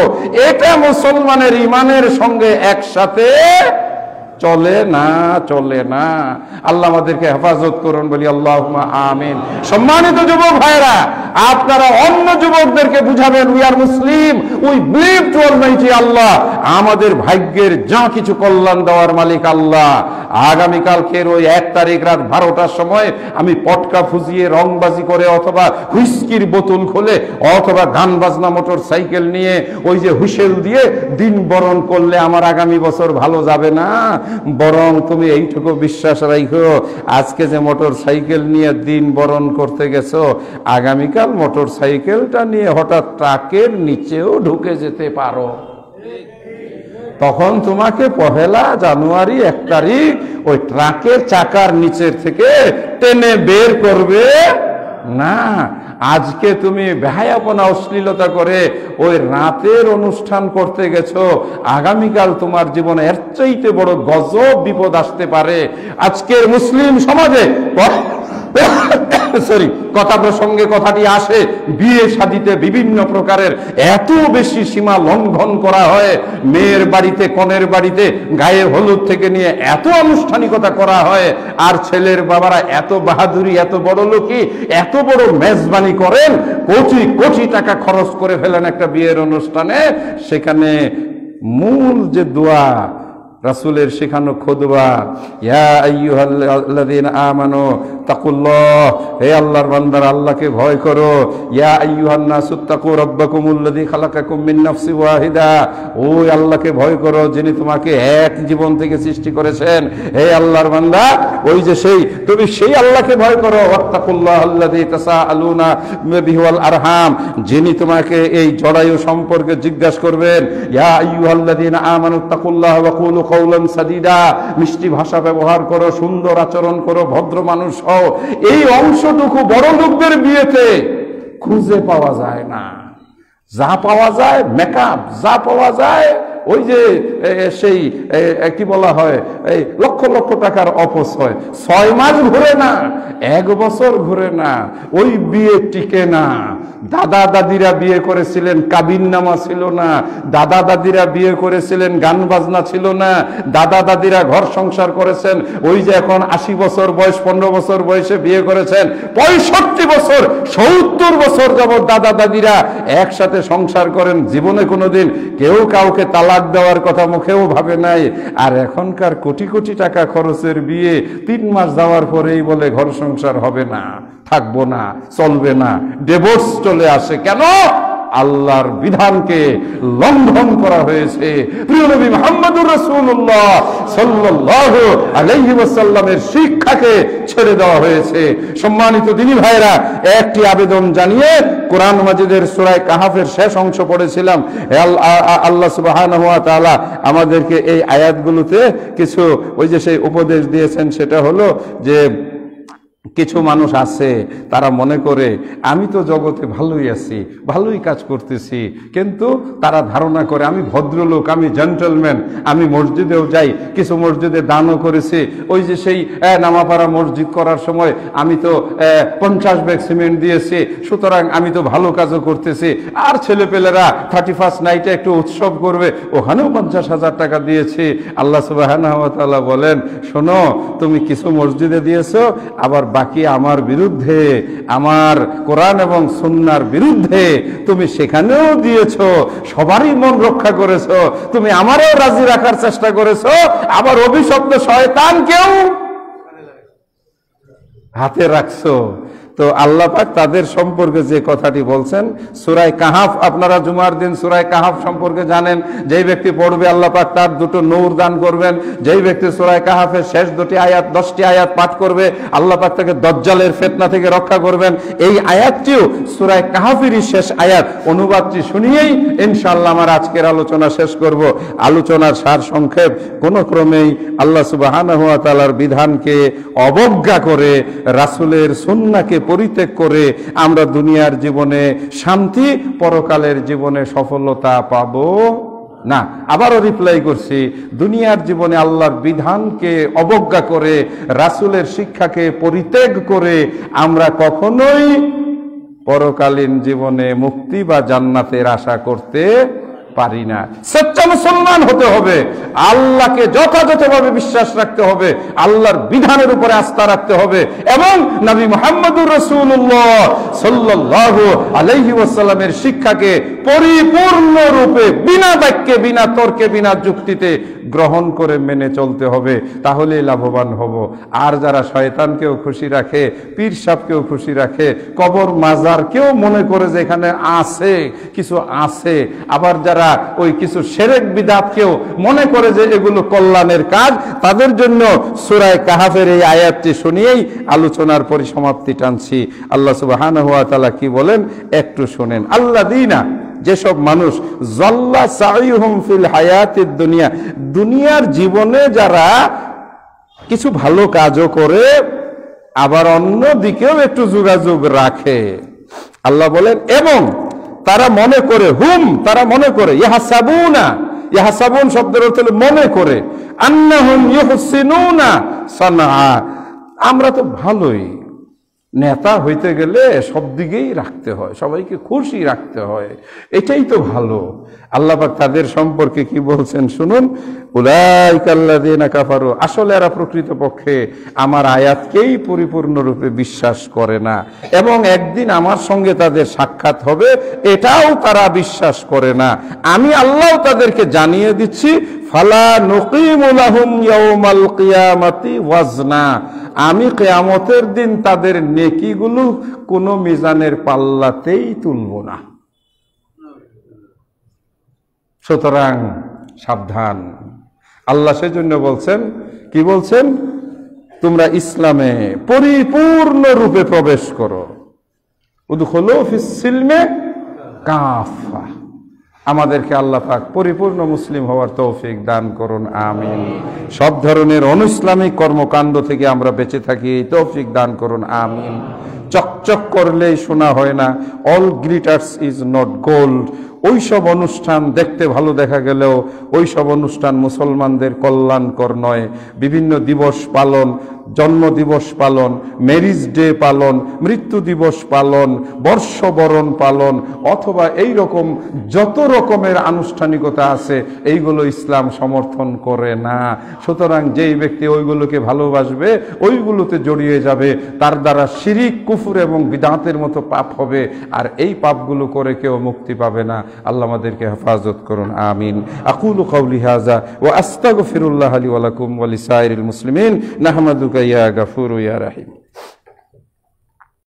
এটা মুসলমানের ইমানের সঙ্গে একসাথে চলে না, চলে না। আল্লাহ আমাদেরকে হেফাজত করুন, বলি আল্লাহুম্মা আমিন। সম্মানিত যুবক ভাইরা, আপনারা অন্য যুবকদেরকে বুঝাবেন, we are Muslim, we believe to almighty Allah. আমাদের ভাগ্যের যা কিছু কল্যাণ দেওয়ার মালিক আল্লাহ। আগামীকালকের ওই 1 তারিখ রাত 12টার সময় আমি পটকা ফুজিয়ে রংবাজি করে, অথবা হুইস্কির বোতল খুলে, অথবা গান বাজনা মোটর সাইকেল নিয়ে ওই যে হুইসেল দিয়ে দিন বরণ করলে আমার আগামী বছর ভালো যাবে না। বরং তুমি এইটুকু বিশ্বাস রাখো, আজকে যে মোটর সাইকেল নিয়ে দিন বরণ করতে গেছো, আগামীকাল মোটর সাইকেলটা নিয়ে হঠাৎ ট্রাকের নিচেও ঢুকে যেতে পারো। তখন তোমাকে 1 জানুয়ারি 1 তারিখ ওই ট্রাকের চাকার নিচের থেকে টেনে বের করবে না। আজকে তুমি বেহায়াপনা অশ্লীলতা করে ওই রাতের অনুষ্ঠান করতে গেছো, আগামীকাল তোমার জীবনে এর চাইতে বড় গজব বিপদ আসতে পারে। আজকের মুসলিম সমাজে কথা প্রসঙ্গে কথাটি আসে, বিয়ে শাদীতে বিভিন্ন প্রকারের এত বেশি সীমা লঙ্ঘন করা হয়। মেয়ের বাড়িতে, কনের বাড়িতে গায়ে হলুদ থেকে নিয়ে এত আনুষ্ঠানিকতা করা হয়, আর ছেলের বাবারা এত বাহাদুরি, এত বড় লোকই, এত বড় মেজবানি করেন, কোটি কোটি টাকা খরচ করে ফেলেন একটা বিয়ের অনুষ্ঠানে। সেখানে মূল যে দোয়া, রাসূলের শেখানো খুতবা, ইয়া আইয়ুহাল্লাযীনা আমানু তাকুল্লাহ, হে আল্লাহর বান্দারা আল্লাহকে ভয় করো। ইয়া আইয়ুহান নাসু তাকু রাব্বাকুমুল্লাযী খালাকাকুম মিন নাফসিন ওয়াহিদা, ওই আল্লাহকে ভয় করো যিনি তোমাকে এক জীবন থেকে সৃষ্টি করেছেন। হে আল্লাহর বান্দা, ওই যে তুমি সেই আল্লাহকে ভয় করো। ওয়াত্তাকুল্লাহাল্লাযী তাসাআলুনা বিহি ওয়াল আরহাম, যিনি তোমাকে এই জরায়ু সম্পর্কে জিজ্ঞাসা করবেন। ইয়া আইয়ুহাল্লাযীনা আমানু তাকুল্লাহ ওয়া কুলু কওলান সাদীদা, মিষ্টি ভাষা ব্যবহার করো, সুন্দর আচরণ করো, ভদ্র মানুষ হও। এই অংশটুকু বড় লোকদের বিয়েতে খুঁজে পাওয়া যায় না। যা পাওয়া যায় মেকআপ, যা পাওয়া যায় ওই যে সেই কি বলা হয়, এই লক্ষ লক্ষ টাকার অপচয়। 6 মাস ঘুরে না, 1 বছর ঘুরে না, ওই বিয়ে টিকে না। দাদা দাদিরা বিয়ে করেছিলেন, কাবিননামা ছিল না। দাদা দাদিরা বিয়ে করেছিলেন, গান বাজনা ছিল না। দাদা দাদিরা ঘর সংসার করেছেন, ওই যে এখন 80 বছর বয়স, 15 বছর বয়সে বিয়ে করেছেন, 65 বছর 70 বছর যাবৎ দাদা দাদিরা একসাথে সংসার করেন। জীবনে কোনোদিন কেউ কাউকে তালাক দেওয়ার কথা মুখেও ভাবে নাই। আর এখনকার কোটি কোটি টাকা খরচের বিয়ে 3 মাস যাওয়ার পরেই বলে ঘর সংসার হবে না, থাকবো না, চলবে না, ডিভোর্স চলে আসে। কেন? আল্লাহর বিধানকে লঙ্ঘন করা হয়েছে। প্রিয় নবী মুহাম্মদুর রাসূলুল্লাহ সাল্লাল্লাহু আলাইহি ওয়াসাল্লামের শিক্ষাকে ছেড়ে দেওয়া হয়েছে। সম্মানিত দিনী ভাইরা, একটি আবেদন জানিয়ে কোরআন মাজিদের সূরা কাহাফের শেষ অংশ পড়েছিলাম। আল্লাহ সুবহানাহু ওয়া তাআলা আমাদেরকে এই আয়াতগুলোতে কিছু ওই যে সেই উপদেশ দিয়েছেন। সেটা হলো যে কিছু মানুষ আছে, তারা মনে করে আমি তো জগতে ভালোই আছি, ভালোই কাজ করতেছি, কিন্তু তারা ধারণা করে আমি ভদ্রলোক, আমি জেন্টলম্যান, আমি মসজিদেও যাই, কিছু মসজিদে দানও করেছি। ওই যে সেই নামাপাড়া মসজিদ করার সময় আমি তো 50 ব্যাগ সিমেন্ট দিয়েছি, সুতরাং আমি তো ভালো কাজও করতেছি। আর ছেলেপেলেরা 31st নাইটে একটু উৎসব করবে, ওখানেও 50,000 টাকা দিয়েছি। আল্লাহ সুবহানাহু ওয়া তাআলা বলেন, শোনো, তুমি কিছু মসজিদে দিয়েছো, আবার বাকি আমার বিরুদ্ধে, আমার কোরআন এবং সুন্নাহর বিরুদ্ধে তুমি সেখানেও দিয়েছো, সবারই মন রক্ষা করেছো, তুমি আমারও রাজি রাখার চেষ্টা করেছো, আবার অভিশপ্ত শয়তানকেও হাতে রাখছো। তো আল্লাহ পাক তাদের সম্পর্কে যে কথাটি বলছেন সূরা কাহাফ, আপনারা জুমার দিন সূরা কাহাফ সম্পর্কে জানেন। যেই ব্যক্তি পড়বে আল্লাহ পাক তার দুটো নূর দান করবেন। যেই ব্যক্তি সূরা কাহাফের শেষ 10টি আয়াত পাঠ করবে আল্লাহ পাক তাকে দাজ্জালের ফিতনা থেকে রক্ষা করবেন। এই আয়াতটিও সূরা কাহাফেরই শেষ আয়াত। অনুবাদটি শুনিয়েই ইনশাআল্লাহ আমার আজকের আলোচনা শেষ করব। আলোচনার সার সংক্ষেপ, কোন ক্রমেই আল্লাহ সুবহানাহু ওয়া তাআলার বিধানকে অবজ্ঞা করে, রাসূলের সুন্নাহকে পরিত্যাগ করে আমরা দুনিয়ার জীবনে শান্তি, পরকালের জীবনে সফলতা পাবো না। আবারও রিপ্লাই করছি, দুনিয়ার জীবনে আল্লাহর বিধানকে অবজ্ঞা করে, রাসূলের শিক্ষাকে পরিত্যাগ করে আমরা কখনোই পরকালীন জীবনে মুক্তি বা জান্নাতের আশা করতে পারি না। সচ্চা মুসলমান হতে হবে, আল্লাহকে যথাযথভাবে বিশ্বাস রাখতে হবে, আল্লাহর বিধানের উপরে আস্থা রাখতে হবে এবং নবী মুহাম্মদুর রাসূলুল্লাহ সাল্লাল্লাহু আলাইহি ওয়াসাল্লামের শিক্ষাকে পরিপূর্ণ রূপে বিনা বাক্যে, বিনা তর্কে, বিনা যুক্তিতে গ্রহণ করে মেনে চলতে হবে, তাহলেই লাভবান হব। আর যারা শয়তানকেও খুশি রাখে, পীর সাহেবকেও খুশি রাখে, কবর মাজারকেও মনে করে যে এখানে আছে, কিছু আছে, আবার যারা ওই কিছু শিরক বিদআতকেও মনে করে যে এগুলো কল্যাণের কাজ, তাদের জন্য সূরা কাহাফের এই আয়াতটি শুনিয়েই আলোচনার পরিসমাপ্তি টানছি। আল্লাহ সুবহানাহু ওয়া তাআলা কি বলেন একটু শুনেন। আল্লাযীনা, যেসব মানুষ যাল্লা সাইহুম ফিল হায়াতিদ দুনিয়া, দুনিয়ার জীবনে যারা কিছু ভালো কাজও করে আবার অন্য দিকেও একটু যোগাযোগ রাখে, আল্লাহ বলেন এবং তারা মনে করে, তারা মনে করে, ইয়াহসাবুন শব্দের অর্থ হলো মনে করে, আন্নাহুম ইউহসিনুনা সানআ, আমরা তো ভালোই। নেতা হইতে গেলে সব দিকেই রাখতে হয়, সবাইকে খুশি রাখতে হয়, এটাই তো ভালো। আল্লাহ পাক তাদের সম্পর্কে কি বলছেন শুনুন, উলাইকাল্লাযীনা কাফারু, আসলে এরা প্রকৃতপক্ষে আমার আয়াতকেই পরিপূর্ণরূপে বিশ্বাস করে না এবং একদিন আমার সঙ্গে তাদের সাক্ষাৎ হবে এটাও তারা বিশ্বাস করে না। আমি আল্লাহ তাদেরকে জানিয়ে দিচ্ছি, ফালা নুকিমু লাহুম ইয়াউমাল কিয়ামাতি ওয়াজনা, আমি কিয়ামতের দিন তাদের নেকিগুলো কোনো মিজানের পাল্লাতেই তুলব না। সুতরাং সাবধান। আল্লাহ সেজন্য বলছেন, কি বলছেন, তোমরা ইসলামে পরিপূর্ণ রূপে প্রবেশ করো, উদখুলু ফিস সিলমে কাফা। আমাদেরকে আল্লাহ পাক পরিপূর্ণ মুসলিম হওয়ার তৌফিক দান করুন, আমিন। সব ধরনের অনইসলামিক কর্মকাণ্ড থেকে আমরা বেঁচে থাকি, তৌফিক দান করুন, আমিন। চকচক করলেই শোনা হয় না, all glitters is not gold. ওইসব অনুষ্ঠান দেখতে ভালো দেখা গেলেও ওইসব অনুষ্ঠান মুসলমানদের কল্যাণকর নয়। বিভিন্ন দিবস পালন, জন্ম দিবস পালন, ম্যারিজ ডে পালন, মৃত্যু দিবস পালন, বর্ষবরণ পালন অথবা এই রকম যত রকমের আনুষ্ঠানিকতা আছে এইগুলো ইসলাম সমর্থন করে না। সুতরাং যেই ব্যক্তি ওইগুলোকে ভালোবাসবে, ওইগুলোতে জড়িয়ে যাবে, তার দ্বারা শিরিক, কুফর এবং বিদআতের মতো পাপ হবে, আর এই পাপগুলো করে কেউ মুক্তি পাবে না। আল্লাহ আমাদেরকে হেফাজত করুন, আমিন। আকুলু কাওলি হাযা ওয়া আস্তাগফিরুল্লাহ লি ওয়া লাকুম ওয়া লিসাইরিল মুসলিমিন। নাহমাদুকা ইয়া গাফুর ইয়া রাহিম।